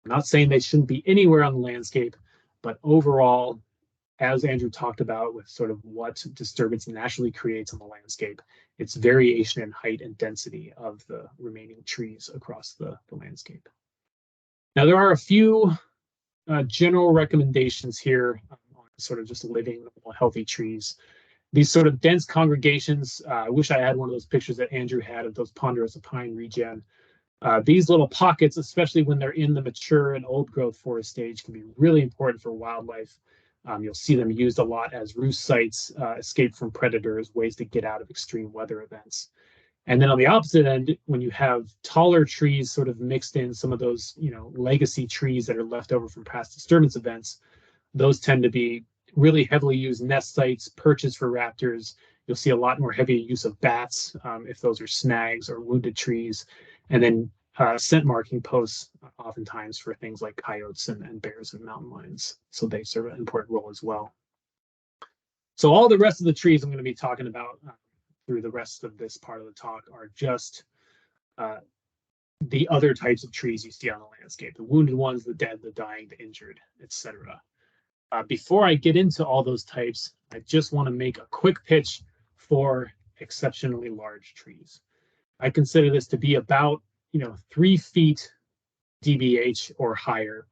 [SPEAKER 1] I'm not saying they shouldn't be anywhere on the landscape, but overall, as Andrew talked about with sort of what disturbance naturally creates on the landscape, it's variation in height and density of the remaining trees across the landscape. Now, there are a few general recommendations here on sort of just living healthy trees. These sort of dense congregations, I wish I had one of those pictures that Andrew had of those ponderosa pine regen. These little pockets, especially when they're in the mature and old growth forest stage, can be really important for wildlife. You'll see them used a lot as roost sites, escape from predators, ways to get out of extreme weather events. And then on the opposite end, when you have taller trees sort of mixed in, some of those, legacy trees that are left over from past disturbance events, those tend to be really heavily used nest sites, perches for raptors. You'll see a lot more heavy use of bats if those are snags or wounded trees. And then scent marking posts oftentimes for things like coyotes and bears and mountain lions. So they serve an important role as well. So all the rest of the trees I'm going to be talking about through the rest of this part of the talk are just the other types of trees you see on the landscape, the wounded ones, the dead, the dying, the injured, etc. Before I get into all those types, I just want to make a quick pitch for exceptionally large trees. I consider this to be about 3 feet DBH or higher.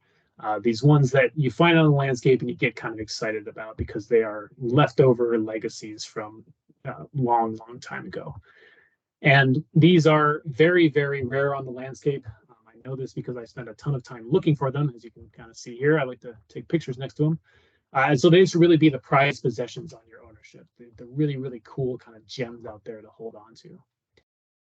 [SPEAKER 1] These ones that you find on the landscape and you get kind of excited about because they are leftover legacies from long time ago. And these are very, very rare on the landscape. I know this because I spent a ton of time looking for them. As you can kind of see here, I like to take pictures next to them. And so they should really be the prized possessions on your ownership. They're really, really cool kind of gems out there to hold on to.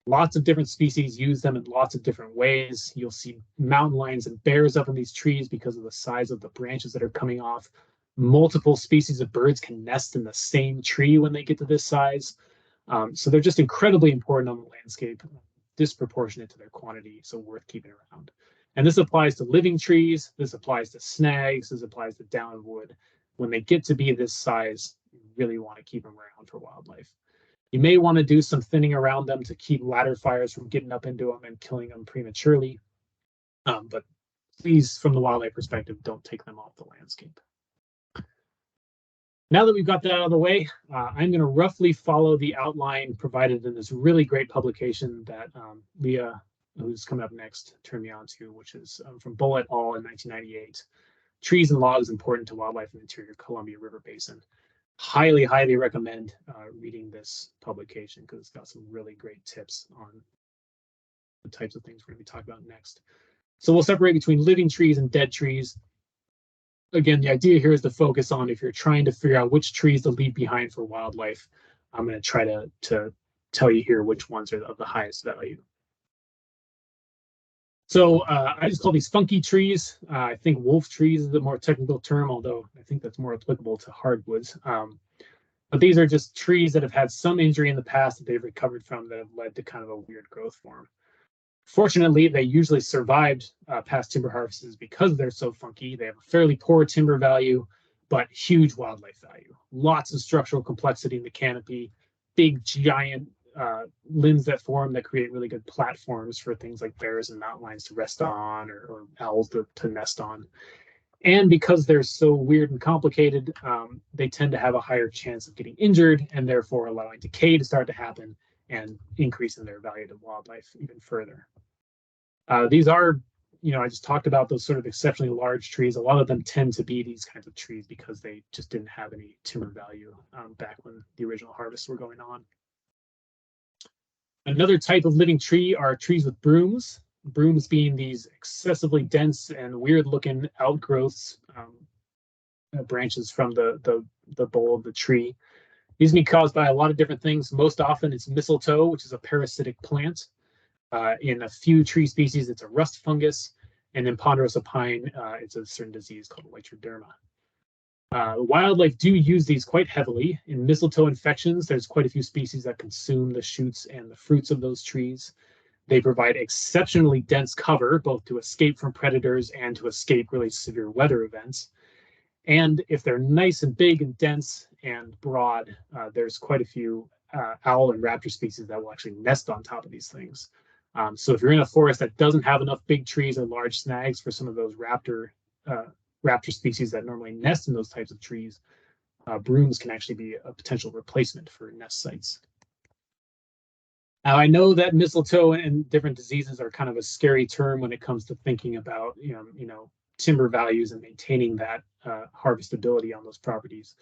[SPEAKER 1] Lots of different species use them in lots of different ways. You'll see mountain lions and bears up in these trees because of the size of the branches that are coming off. Multiple species of birds can nest in the same tree when they get to this size. So they're just incredibly important on the landscape, disproportionate to their quantity, so worth keeping around. And this applies to living trees, this applies to snags, this applies to downwood. When they get to be this size, you really want to keep them around for wildlife. You may want to do some thinning around them to keep ladder fires from getting up into them and killing them prematurely. But please, from the wildlife perspective, don't take them off the landscape. Now that we've got that out of the way, I'm going to roughly follow the outline provided in this really great publication that Leah, who's coming up next, turned me on to, which is from Bull et al. In 1998. Trees and Logs Important to Wildlife in the Interior Columbia River Basin. Highly, highly recommend reading this publication because it's got some really great tips on the types of things we're going to be talking about next. So we'll separate between living trees and dead trees. Again, the idea here is to focus on if you're trying to figure out which trees to leave behind for wildlife. I'm going to try to tell you here which ones are of the highest value. So I just call these funky trees. I think wolf trees is the more technical term, although I think that's more applicable to hardwoods. But these are just trees that have had some injury in the past that they've recovered from that have led to kind of a weird growth form. Fortunately, they usually survived past timber harvests because they're so funky. They have a fairly poor timber value, but huge wildlife value. Lots of structural complexity in the canopy, big, giant limbs that form that create really good platforms for things like bears and mountain lions to rest on or owls to nest on. And because they're so weird and complicated, they tend to have a higher chance of getting injured and therefore allowing decay to start to happen and increasing their value to wildlife even further. These are, I just talked about those sort of exceptionally large trees. A lot of them tend to be these kinds of trees because they just didn't have any timber value back when the original harvests were going on. Another type of living tree are trees with brooms. Brooms being these excessively dense and weird-looking outgrowths, branches from the bole of the tree. These can be caused by a lot of different things. Most often it's mistletoe, which is a parasitic plant. In a few tree species, it's a rust fungus. And in ponderosa pine, it's a certain disease called lytroderma. Wildlife do use these quite heavily. In mistletoe infections, there's quite a few species that consume the shoots and the fruits of those trees. They provide exceptionally dense cover, both to escape from predators and to escape really severe weather events. And if they're nice and big and dense and broad, there's quite a few owl and raptor species that will actually nest on top of these things. So if you're in a forest that doesn't have enough big trees or large snags for some of those raptor species that normally nest in those types of trees, brooms can actually be a potential replacement for nest sites. Now, I know that mistletoe and different diseases are kind of a scary term when it comes to thinking about timber values and maintaining that harvestability on those properties.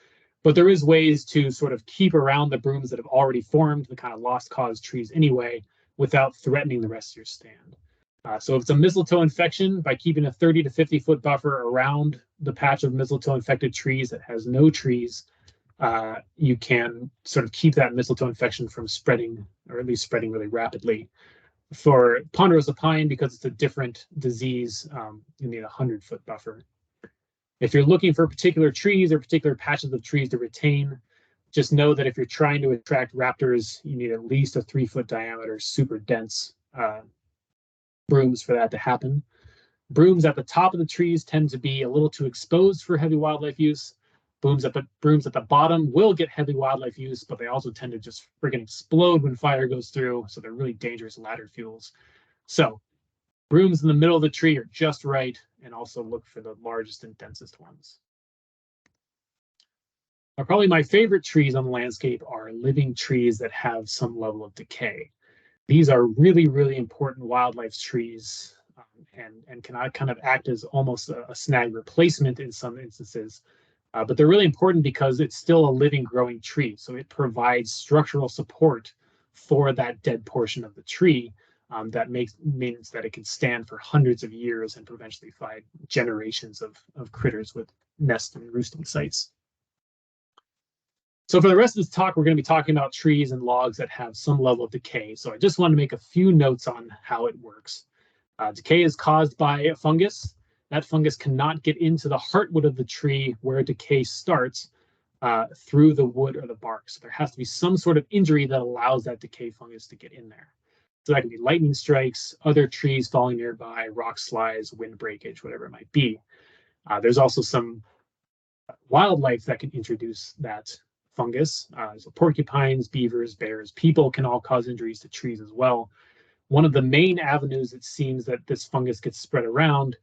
[SPEAKER 1] But there is ways to sort of keep around the brooms that have already formed, the kind of lost cause trees anyway, without threatening the rest of your stand. So if it's a mistletoe infection, by keeping a 30 to 50 foot buffer around the patch of mistletoe infected trees that has no trees, you can sort of keep that mistletoe infection from spreading, or at least spreading really rapidly. For ponderosa pine, because it's a different disease, you need a 100-foot buffer. If you're looking for particular trees or particular patches of trees to retain, just know that if you're trying to attract raptors, you need at least a 3-foot diameter, super dense brooms for that to happen. Brooms at the top of the trees tend to be a little too exposed for heavy wildlife use. Brooms at the bottom will get heavy wildlife use, but they also tend to just friggin' explode when fire goes through, so they're really dangerous ladder fuels. So brooms in the middle of the tree are just right, and also look for the largest and densest ones. Now, probably my favorite trees on the landscape are living trees that have some level of decay. These are really, really important wildlife trees, and can kind of act as almost a snag replacement in some instances. But they're really important because it's still a living, growing tree. So it provides structural support for that dead portion of the tree that means that it can stand for hundreds of years and eventually provide generations of critters with nest and roosting sites. So for the rest of this talk, we're going to be talking about trees and logs that have some level of decay. So I just want to make a few notes on how it works. Decay is caused by a fungus. That fungus cannot get into the heartwood of the tree where decay starts through the wood or the bark. So there has to be some sort of injury that allows that decay fungus to get in there. So that can be lightning strikes, other trees falling nearby, rock slides, wind breakage, whatever it might be. There's also some wildlife that can introduce that fungus. So porcupines, beavers, bears, people can all cause injuries to trees as well. One of the main avenues it seems that this fungus gets spread around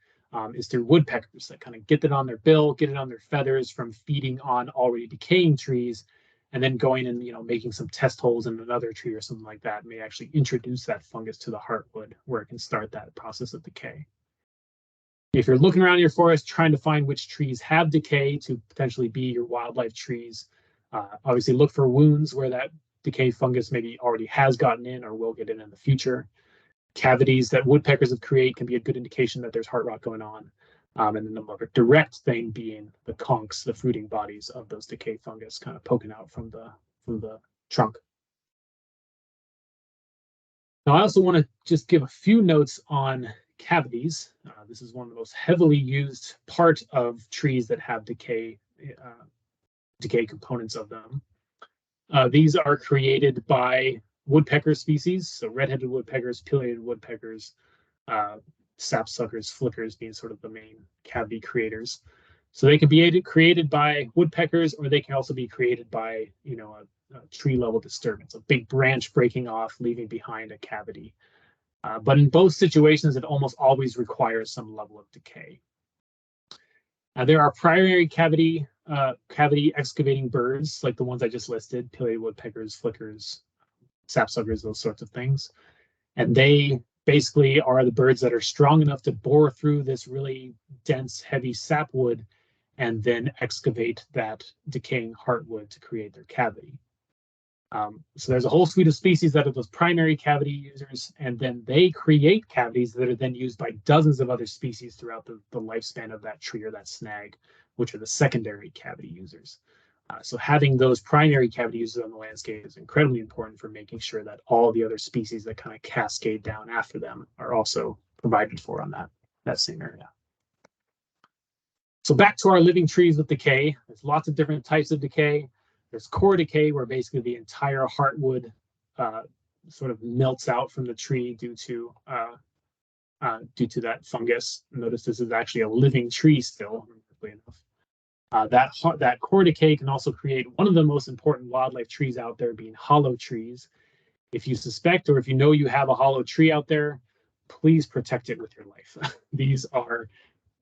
[SPEAKER 1] is through woodpeckers that kind of get it on their bill, get it on their feathers from feeding on already decaying trees, and then going and making some test holes in another tree or something like that may actually introduce that fungus to the heartwood where it can start that process of decay. If you're looking around your forest trying to find which trees have decay to potentially be your wildlife trees, obviously look for wounds where that decay fungus maybe already has gotten in or will get in the future. Cavities that woodpeckers have created can be a good indication that there's heart rot going on. And then the more direct thing being the conchs, the fruiting bodies of those decay fungus kind of poking out from the trunk. Now, I also want to just give a few notes on cavities. This is one of the most heavily used part of trees that have decay components of them. These are created by woodpecker species, so red-headed woodpeckers, pileated woodpeckers, sapsuckers, flickers being sort of the main cavity creators. So they can be created by woodpeckers, or they can also be created by a tree level disturbance, a big branch breaking off, leaving behind a cavity. But in both situations, it almost always requires some level of decay. There are primary cavity excavating birds, like the ones I just listed, pileated woodpeckers, flickers, sapsuckers, those sorts of things. And they basically are the birds that are strong enough to bore through this really dense, heavy sapwood and then excavate that decaying heartwood to create their cavity. So there's a whole suite of species that are those primary cavity users, and then they create cavities that are then used by dozens of other species throughout the lifespan of that tree or that snag, which are the secondary cavity users. So having those primary cavity users on the landscape is incredibly important for making sure that all the other species that kind of cascade down after them are also provided for on that same area. So back to our living trees with decay. There's lots of different types of decay. There's core decay, where basically the entire heartwood sort of melts out from the tree due to that fungus. Notice this is actually a living tree still, remarkably enough. That core decay can also create one of the most important wildlife trees out there, being hollow trees. If you suspect or if you know you have a hollow tree out there, please protect it with your life. These are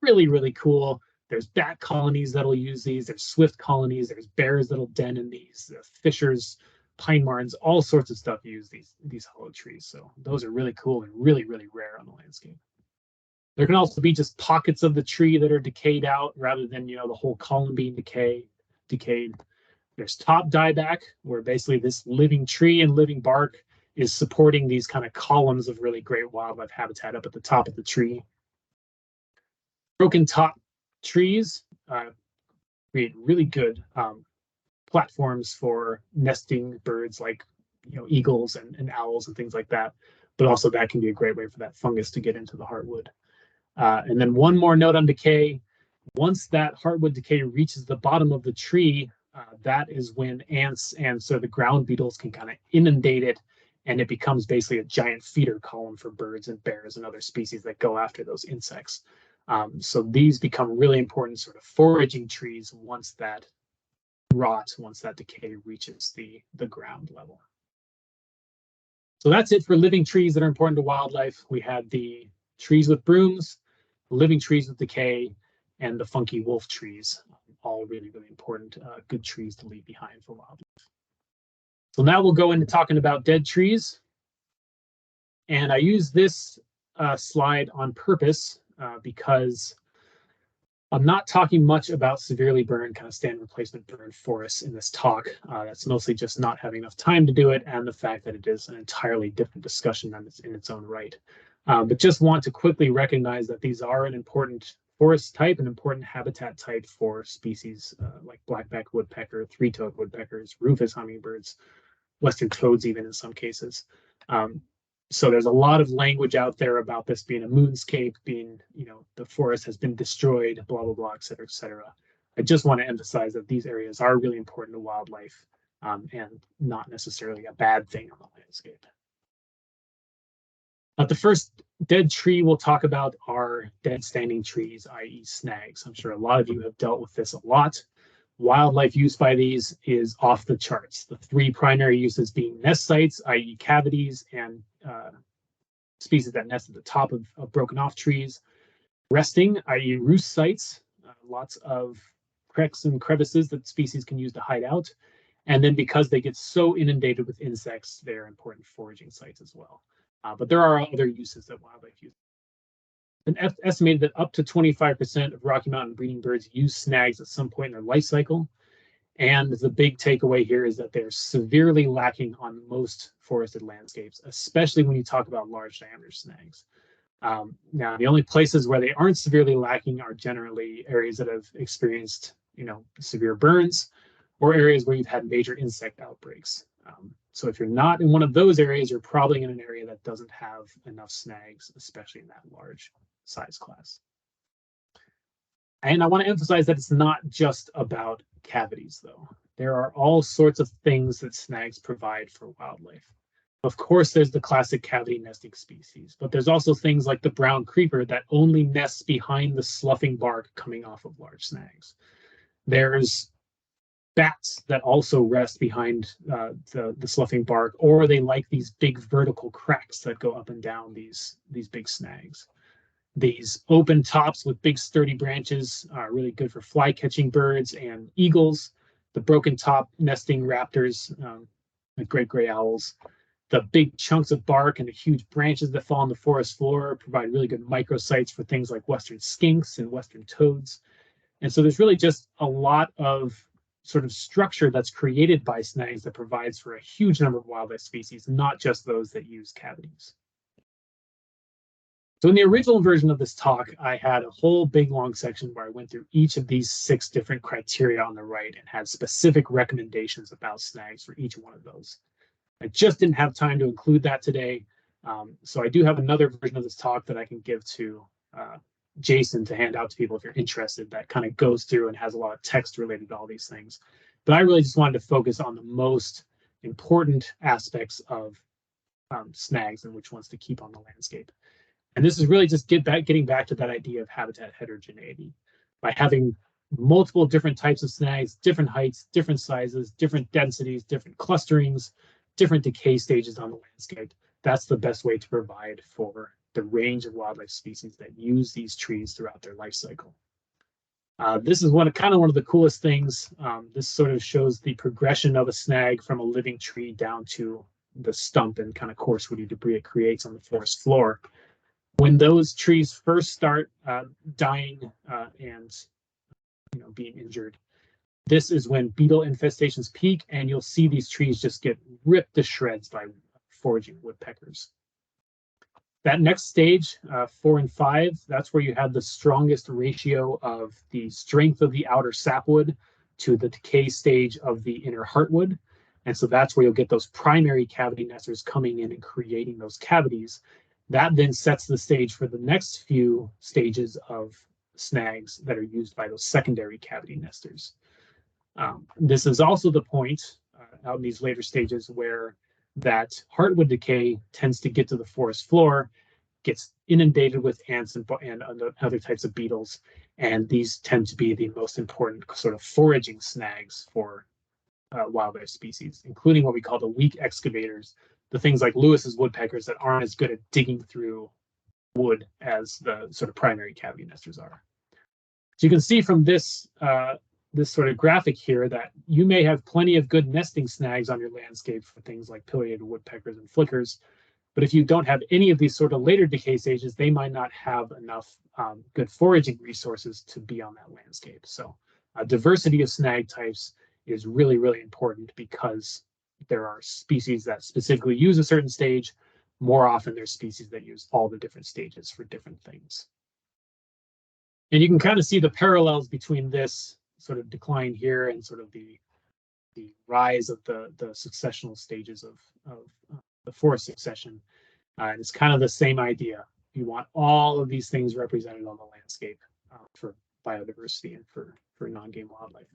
[SPEAKER 1] really, really cool. There's bat colonies that'll use these. There's swift colonies. There's bears that'll den in these. Fishers, pine martens, all sorts of stuff use these hollow trees. So those are really cool and really, really rare on the landscape. There can also be just pockets of the tree that are decayed out rather than the whole column being decayed. There's top dieback, where basically this living tree and living bark is supporting these kind of columns of really great wildlife habitat up at the top of the tree. Broken top trees create really good platforms for nesting birds like eagles and owls and things like that. But also that can be a great way for that fungus to get into the heartwood. And then one more note on decay. Once that heartwood decay reaches the bottom of the tree, that is when ants and so the ground beetles can kind of inundate it, and it becomes basically a giant feeder column for birds and bears and other species that go after those insects. So these become really important sort of foraging trees once that decay reaches the ground level. So that's it for living trees that are important to wildlife. We had the trees with brooms, living trees with decay, and the funky wolf trees, all really, really important, good trees to leave behind for wildlife. So now we'll go into talking about dead trees. And I use this slide on purpose because I'm not talking much about severely burned, kind of stand replacement burn forests in this talk. That's mostly just not having enough time to do it, and the fact that it is an entirely different discussion in its own right. But just want to quickly recognize that these are an important forest type, an important habitat type for species like black-backed woodpecker, three-toed woodpeckers, rufous hummingbirds, western toads even in some cases. So there's a lot of language out there about this being a moonscape, being, the forest has been destroyed, blah, blah, blah, et cetera, et cetera. I just want to emphasize that these areas are really important to wildlife and not necessarily a bad thing on the landscape. The first dead tree we'll talk about are dead standing trees, i.e. snags. I'm sure a lot of you have dealt with this a lot. Wildlife use by these is off the charts. The three primary uses being nest sites, i.e. cavities and species that nest at the top of broken off trees. Resting, i.e. roost sites, lots of cracks and crevices that species can use to hide out. And then because they get so inundated with insects, they're important foraging sites as well. But there are other uses that wildlife use. It's been estimated that up to 25% of Rocky Mountain breeding birds use snags at some point in their life cycle. And the big takeaway here is that they're severely lacking on most forested landscapes, especially when you talk about large diameter snags. Now, the only places where they aren't severely lacking are generally areas that have experienced, severe burns or areas where you've had major insect outbreaks. So if you're not in one of those areas, you're probably in an area that doesn't have enough snags, especially in that large size class. And I want to emphasize that it's not just about cavities, though. There are all sorts of things that snags provide for wildlife. Of course, there's the classic cavity nesting species, but there's also things like the brown creeper that only nests behind the sloughing bark coming off of large snags. There's bats that also rest behind the sloughing bark, or they like these big vertical cracks that go up and down these big snags. These open tops with big sturdy branches are really good for fly catching birds and eagles. The broken top nesting raptors, the great gray owls. The big chunks of bark and the huge branches that fall on the forest floor provide really good microsites for things like western skinks and western toads. And so there's really just a lot of sort of structure that's created by snags that provides for a huge number of wildlife species, not just those that use cavities. So in the original version of this talk, I had a whole big long section where I went through each of these 6 different criteria on the right and had specific recommendations about snags for each one of those. I just didn't have time to include that today. So I do have another version of this talk that I can give to Jason to hand out to people if you're interested, that kind of goes through and has a lot of text related to all these things. But I really just wanted to focus on the most important aspects of snags and which ones to keep on the landscape. And this is really just getting back to that idea of habitat heterogeneity. By having multiple different types of snags, different heights, different sizes, different densities, different clusterings, different decay stages on the landscape, that's the best way to provide for the range of wildlife species that use these trees throughout their life cycle. This is one of the coolest things. This sort of shows the progression of a snag from a living tree down to the stump and kind of coarse woody debris it creates on the forest floor. When those trees first start dying and being injured, this is when beetle infestations peak, and you'll see these trees just get ripped to shreds by foraging woodpeckers. That next stage, 4 and 5, that's where you have the strongest ratio of the strength of the outer sapwood to the decay stage of the inner heartwood. And so that's where you'll get those primary cavity nesters coming in and creating those cavities. That then sets the stage for the next few stages of snags that are used by those secondary cavity nesters. This is also the point out in these later stages where that heartwood decay tends to get to the forest floor, gets inundated with ants and other types of beetles, and these tend to be the most important sort of foraging snags for wildlife species, including what we call the weak excavators, the things like Lewis's woodpeckers that aren't as good at digging through wood as the sort of primary cavity nesters are. So you can see from this this sort of graphic here that you may have plenty of good nesting snags on your landscape for things like pileated woodpeckers and flickers, but if you don't have any of these sort of later decay stages, they might not have enough good foraging resources to be on that landscape. So a diversity of snag types is really, really important because there are species that specifically use a certain stage. More often, there's species that use all the different stages for different things. And you can kind of see the parallels between this sort of decline here and sort of the rise of the successional stages of the forest succession. And it's kind of the same idea. You want all of these things represented on the landscape for biodiversity and for non-game wildlife.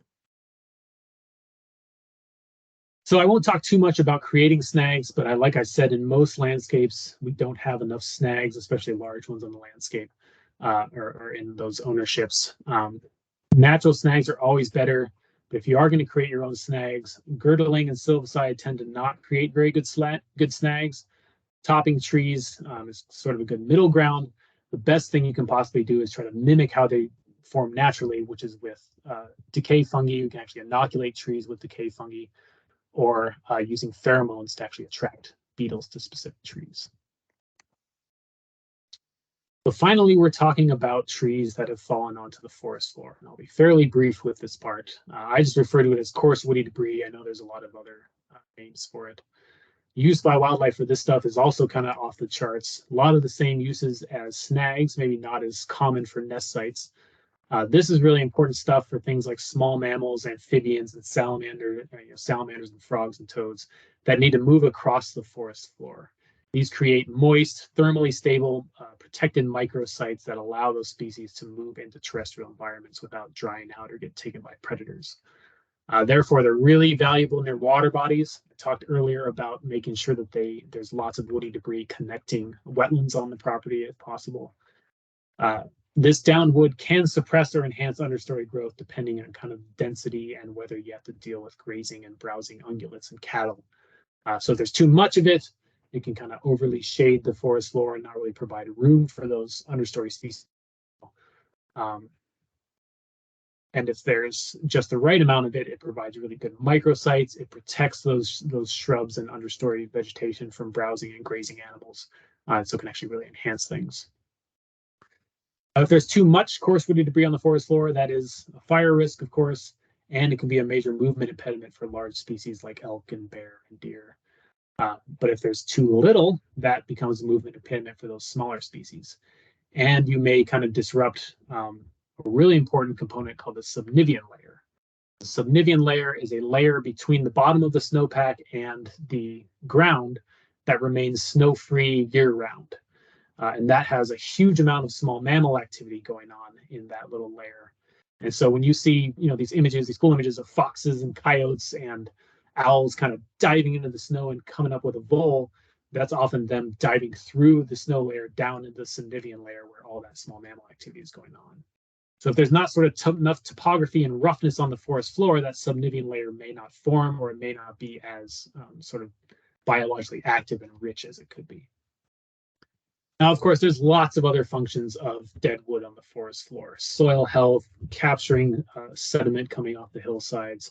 [SPEAKER 1] So I won't talk too much about creating snags, but like I said, in most landscapes, we don't have enough snags, especially large ones on the landscape or in those ownerships. Natural snags are always better, But if you are going to create your own snags, girdling and silvicide tend to not create very good snags. Topping trees is sort of a good middle ground. The best thing you can possibly do is try to mimic how they form naturally, which is with decay fungi. You can actually inoculate trees with decay fungi, or using pheromones to actually attract beetles to specific trees. So finally, we're talking about trees that have fallen onto the forest floor. And I'll be fairly brief with this part. I just refer to it as coarse woody debris. I know there's a lot of other names for it. Use by wildlife for this stuff is also kind of off the charts. A lot of the same uses as snags, maybe not as common for nest sites. This is really important stuff for things like small mammals, amphibians, and salamanders and frogs and toads that need to move across the forest floor. These create moist, thermally stable, protected microsites that allow those species to move into terrestrial environments without drying out or get taken by predators. Therefore, they're really valuable near water bodies. I talked earlier about making sure that there's lots of woody debris connecting wetlands on the property if possible. This downwood can suppress or enhance understory growth depending on kind of density and whether you have to deal with grazing and browsing ungulates and cattle. So if there's too much of it, it can kind of overly shade the forest floor and not really provide room for those understory species. And if there's just the right amount of it, it provides really good microsites. It protects those shrubs and understory vegetation from browsing and grazing animals. So it can actually really enhance things. If there's too much coarse woody debris on the forest floor, that is a fire risk, of course, and it can be a major movement impediment for large species like elk and bear and deer. But if there's too little, that becomes a movement impediment for those smaller species. And you may kind of disrupt a really important component called the subnivean layer. The subnivean layer is a layer between the bottom of the snowpack and the ground that remains snow-free year-round. And that has a huge amount of small mammal activity going on in that little layer. And so when you see, these images, these cool images of foxes and coyotes and owls kind of diving into the snow and coming up with a vole, that's often them diving through the snow layer down into the subnivean layer where all that small mammal activity is going on. So if there's not sort of enough topography and roughness on the forest floor, that subnivean layer may not form, or it may not be as sort of biologically active and rich as it could be. Now, of course, there's lots of other functions of dead wood on the forest floor: soil health, capturing sediment coming off the hillsides,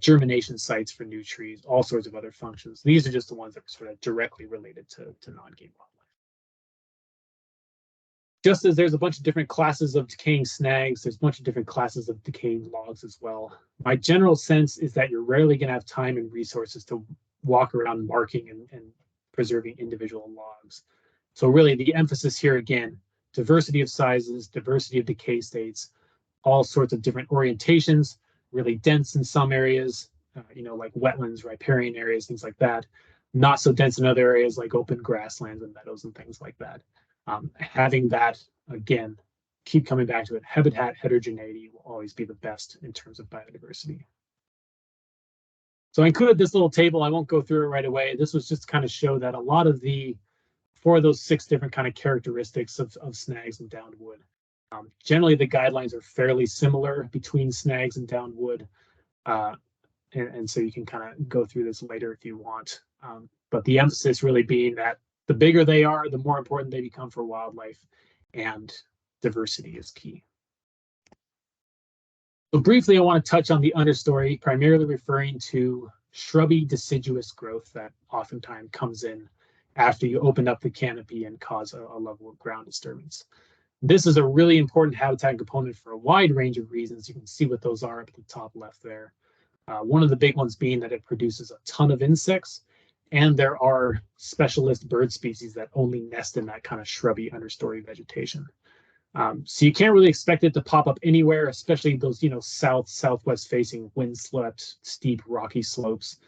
[SPEAKER 1] germination sites for new trees, all sorts of other functions. These are just the ones that are sort of directly related to non-game wildlife. Just as there's a bunch of different classes of decaying snags, there's a bunch of different classes of decaying logs as well. My general sense is that you're rarely going to have time and resources to walk around marking and preserving individual logs. So really the emphasis here again, diversity of sizes, diversity of decay states, all sorts of different orientations, really dense in some areas, like wetlands, riparian areas, things like that. Not so dense in other areas like open grasslands and meadows and things like that. Having that, again, keep coming back to it, habitat heterogeneity will always be the best in terms of biodiversity. So I included this little table. I won't go through it right away. This was just to kind of show that a lot of for those 6 different kind of characteristics of snags and downwood. Generally, the guidelines are fairly similar between snags and downwood. And so you can kind of go through this later if you want. But the emphasis really being that the bigger they are, the more important they become for wildlife, and diversity is key. So briefly, I want to touch on the understory, primarily referring to shrubby deciduous growth that oftentimes comes in after you open up the canopy and cause a level of ground disturbance. This is a really important habitat component for a wide range of reasons. You can see what those are up at the top left there. One of the big ones being that it produces a ton of insects, and there are specialist bird species that only nest in that kind of shrubby understory vegetation. So you can't really expect it to pop up anywhere, especially those, southwest facing windswept, steep, rocky slopes.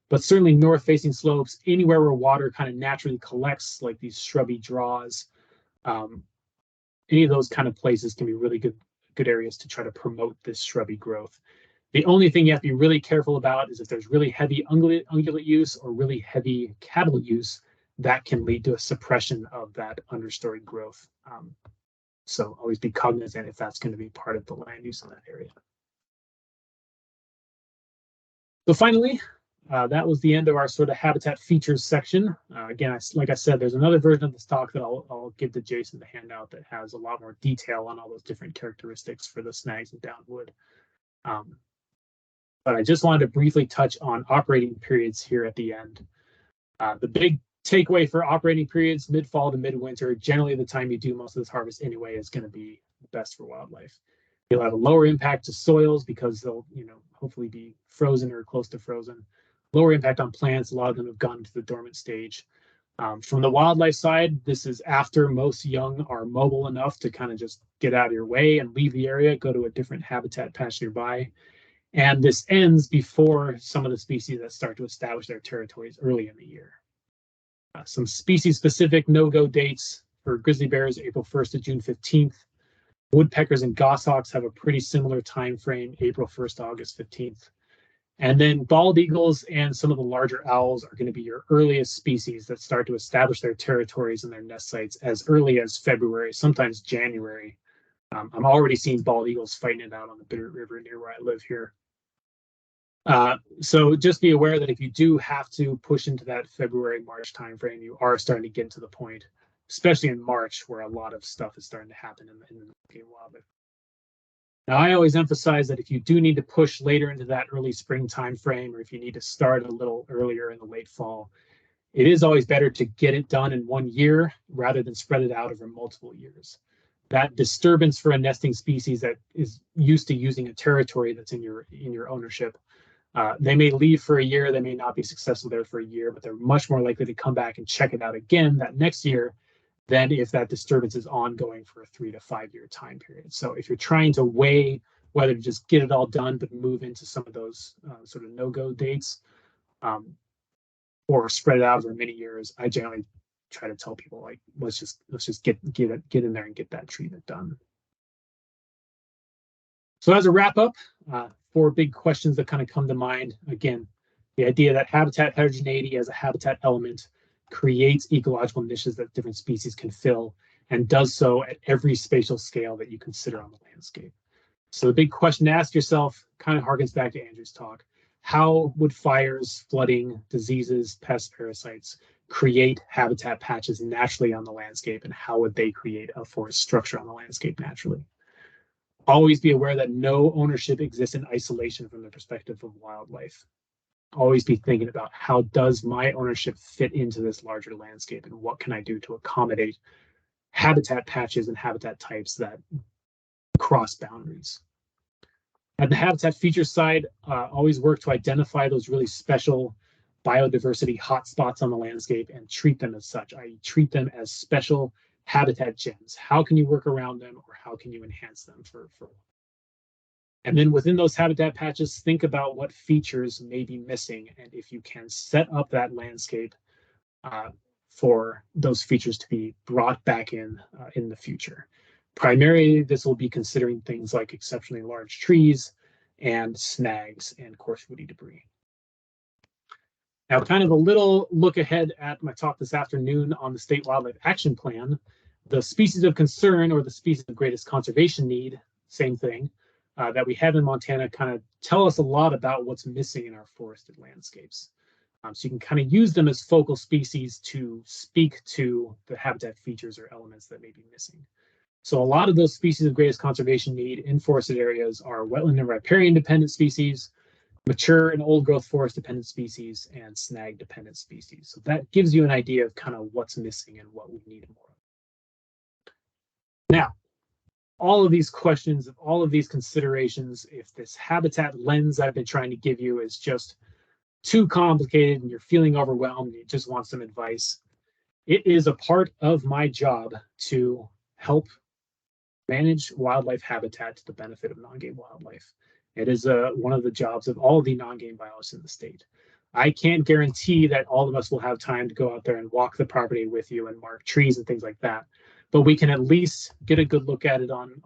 [SPEAKER 1] But certainly north facing slopes, anywhere where water kind of naturally collects, like these shrubby draws, any of those kind of places can be really good areas to try to promote this shrubby growth. The only thing you have to be really careful about is if there's really heavy ungulate use or really heavy cattle use, that can lead to a suppression of that understory growth. So always be cognizant if that's going to be part of the land use in that area. So finally, that was the end of our sort of habitat features section. Again, like I said, there's another version of this talk that I'll give to Jason to hand out that has a lot more detail on all those different characteristics for the snags and downwood. But I just wanted to briefly touch on operating periods here at the end. The big takeaway for operating periods, mid-fall to midwinter, generally the time you do most of this harvest anyway is going to be best for wildlife. You'll have a lower impact to soils because they'll, hopefully be frozen or close to frozen. Lower impact on plants. A lot of them have gone to the dormant stage. From the wildlife side, this is after most young are mobile enough to kind of just get out of your way and leave the area, go to a different habitat patch nearby. And this ends before some of the species that start to establish their territories early in the year. Some species-specific no-go dates for grizzly bears, April 1st to June 15th. Woodpeckers and goshawks have a pretty similar time frame, April 1st to August 15th. And then bald eagles and some of the larger owls are going to be your earliest species that start to establish their territories and their nest sites as early as February, sometimes January. I'm already seeing bald eagles fighting it out on the Bitter River near where I live here. So just be aware that if you do have to push into that February, March timeframe, you are starting to get to the point, especially in March, where a lot of stuff is starting to happen in the wildlife. Now, I always emphasize that if you do need to push later into that early spring timeframe, or if you need to start a little earlier in the late fall, it is always better to get it done in 1 year rather than spread it out over multiple years. That disturbance for a nesting species that is used to using a territory that's in your ownership, they may leave for a year, they may not be successful there for a year, but they're much more likely to come back and check it out again that next year than if that disturbance is ongoing for a 3 to 5 year time period. So if you're trying to weigh whether to just get it all done but move into some of those sort of no-go dates, or spread it out over many years, I generally try to tell people, like, let's just get in there and get that treatment done. So as a wrap up, 4 big questions that kind of come to mind. Again, the idea that habitat heterogeneity as a habitat element creates ecological niches that different species can fill, and does so at every spatial scale that you consider on the landscape. So the big question to ask yourself kind of harkens back to Andrew's talk. How would fires, flooding, diseases, pests, parasites create habitat patches naturally on the landscape, and how would they create a forest structure on the landscape naturally? Always be aware that no ownership exists in isolation from the perspective of wildlife. Always be thinking about, how does my ownership fit into this larger landscape, and what can I do to accommodate habitat patches and habitat types that cross boundaries. At the habitat features side, always work to identify those really special biodiversity hotspots on the landscape and treat them as such. Treat them as special habitat gems. How can you work around them, or how can you enhance them for And then within those habitat patches, think about what features may be missing, and if you can set up that landscape for those features to be brought back in the future. Primarily, this will be considering things like exceptionally large trees and snags and coarse woody debris. Now, kind of a little look ahead at my talk this afternoon on the State Wildlife Action Plan. The species of concern, or the species of greatest conservation need, same thing, that we have in Montana kind of tell us a lot about what's missing in our forested landscapes. So you can kind of use them as focal species to speak to the habitat features or elements that may be missing. So a lot of those species of greatest conservation need in forested areas are wetland and riparian dependent species, mature and old growth forest dependent species, and snag dependent species. So that gives you an idea of kind of what's missing and what we need more of. Now, all of these questions, all of these considerations, if this habitat lens I've been trying to give you is just too complicated and you're feeling overwhelmed and you just want some advice, it is a part of my job to help manage wildlife habitat to the benefit of non-game wildlife. It is one of the jobs of all the non-game biologists in the state. I can't guarantee that all of us will have time to go out there and walk the property with you and mark trees and things like that, but we can at least get a good look at it on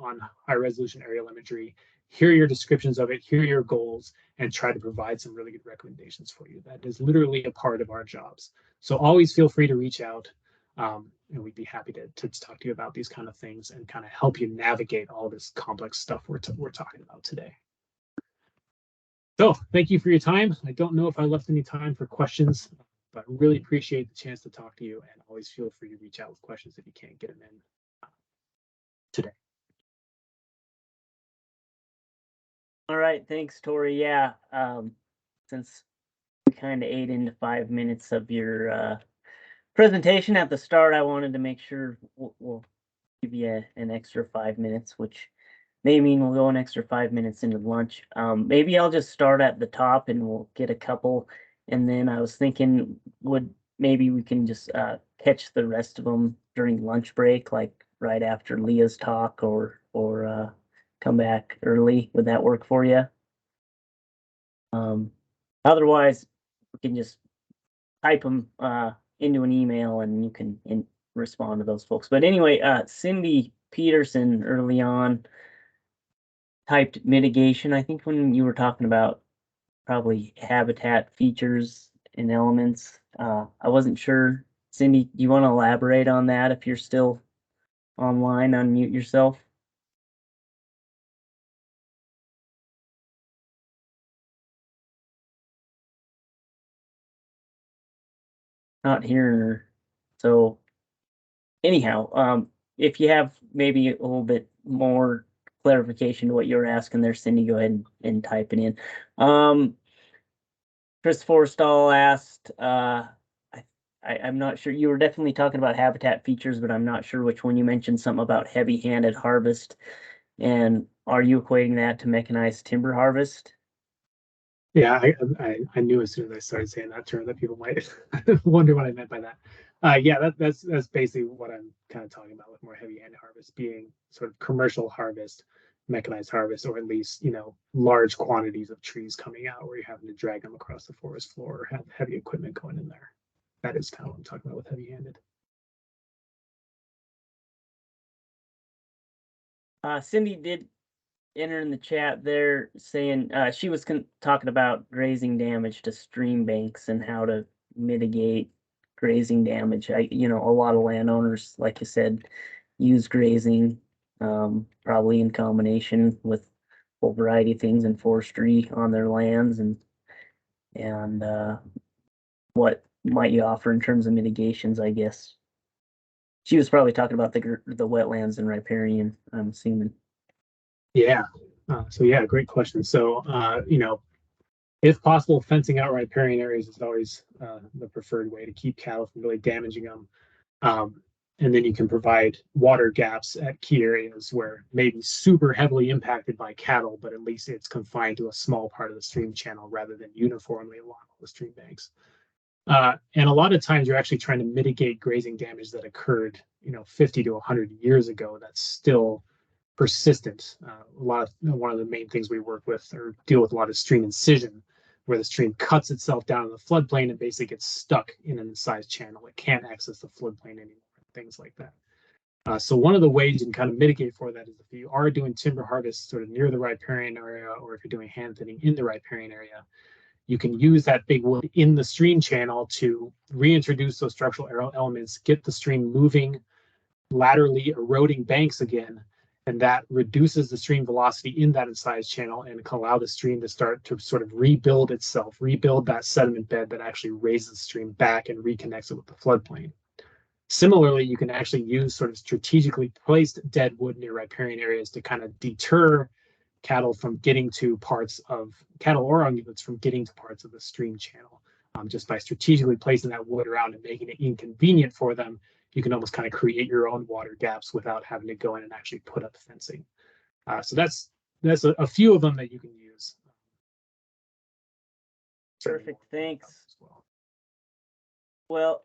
[SPEAKER 1] high resolution aerial imagery, hear your descriptions of it, hear your goals, and try to provide some really good recommendations for you. That is literally a part of our jobs. So always feel free to reach out, and we'd be happy to talk to you about these kind of things and kind of help you navigate all this complex stuff we're talking about today. So thank you for your time. I don't know if I left any time for questions, but really appreciate the chance to talk to you, and always feel free to reach out with questions if you can't get them in today.
[SPEAKER 2] All right, thanks, Torrey. Yeah, since we kind of ate into 5 minutes of your presentation at the start, I wanted to make sure we'll give you an extra 5 minutes, which may mean we'll go an extra 5 minutes into lunch. Maybe I'll just start at the top and we'll get a couple. And then I was thinking, maybe we can just catch the rest of them during lunch break, like right after Leah's talk, or come back early. Would that work for you? Otherwise, we can just type them into an email and you can respond to those folks. But anyway, Cindy Peterson early on typed mitigation. I think when you were talking about probably habitat features and elements, I wasn't sure. Cindy, do you want to elaborate on that if you're still online? Unmute yourself. Not hearing her. So anyhow, if you have maybe a little bit more clarification to what you were asking there, Cindy, go ahead and type it in. Chris Forstall asked, I'm not sure, you were definitely talking about habitat features, but I'm not sure which one you mentioned, something about heavy-handed harvest. And are you equating that to mechanized timber harvest?
[SPEAKER 1] Yeah, I knew as soon as I started saying that term that people might wonder what I meant by that. Yeah, that's basically what I'm kind of talking about with more heavy-handed harvest being sort of commercial harvest, mechanized harvest, or at least large quantities of trees coming out where you're having to drag them across the forest floor or have heavy equipment going in there. That is kind of what I'm talking about with heavy-handed.
[SPEAKER 2] Cindy did enter in the chat there saying she was talking about grazing damage to stream banks and how to mitigate grazing damage. A lot of landowners, like you said, use grazing, probably in combination with a whole variety of things in forestry on their lands, and what might you offer in terms of mitigations, I guess. She was probably talking about the wetlands and riparian, I'm assuming.
[SPEAKER 1] Yeah. So yeah, great question. So if possible, fencing out riparian areas is always the preferred way to keep cattle from really damaging them. And then you can provide water gaps at key areas where maybe super heavily impacted by cattle, but at least it's confined to a small part of the stream channel rather than uniformly along all the stream banks. And a lot of times you're actually trying to mitigate grazing damage that occurred, 50 to 100 years ago that's still persistent. One of the main things we work with or deal with a lot of stream incision, where the stream cuts itself down in the floodplain and basically gets stuck in an incised channel. It can't access the floodplain anymore, things like that. So one of the ways you can kind of mitigate for that is if you are doing timber harvest sort of near the riparian area, or if you're doing hand thinning in the riparian area, you can use that big wood in the stream channel to reintroduce those structural elements, get the stream moving, laterally eroding banks again, and that reduces the stream velocity in that incised channel and can allow the stream to start to sort of rebuild itself, rebuild that sediment bed that actually raises the stream back and reconnects it with the floodplain. Similarly, you can actually use sort of strategically placed dead wood near riparian areas to kind of deter cattle from getting to parts of cattle or ungulates from getting to parts of the stream channel. Just by strategically placing that wood around and making it inconvenient for them, you can almost kind of create your own water gaps without having to go in and actually put up fencing. So that's a few of them that you can use.
[SPEAKER 2] Perfect, thanks. Well,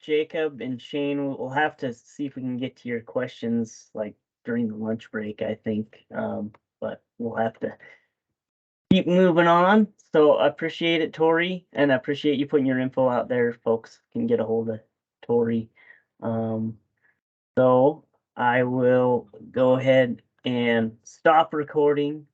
[SPEAKER 2] Jacob and Shane, we'll have to see if we can get to your questions like during the lunch break, I think. But we'll have to keep moving on. So I appreciate it, Torrey, and I appreciate you putting your info out there. Folks can get a hold of Torrey. So I will go ahead and stop recording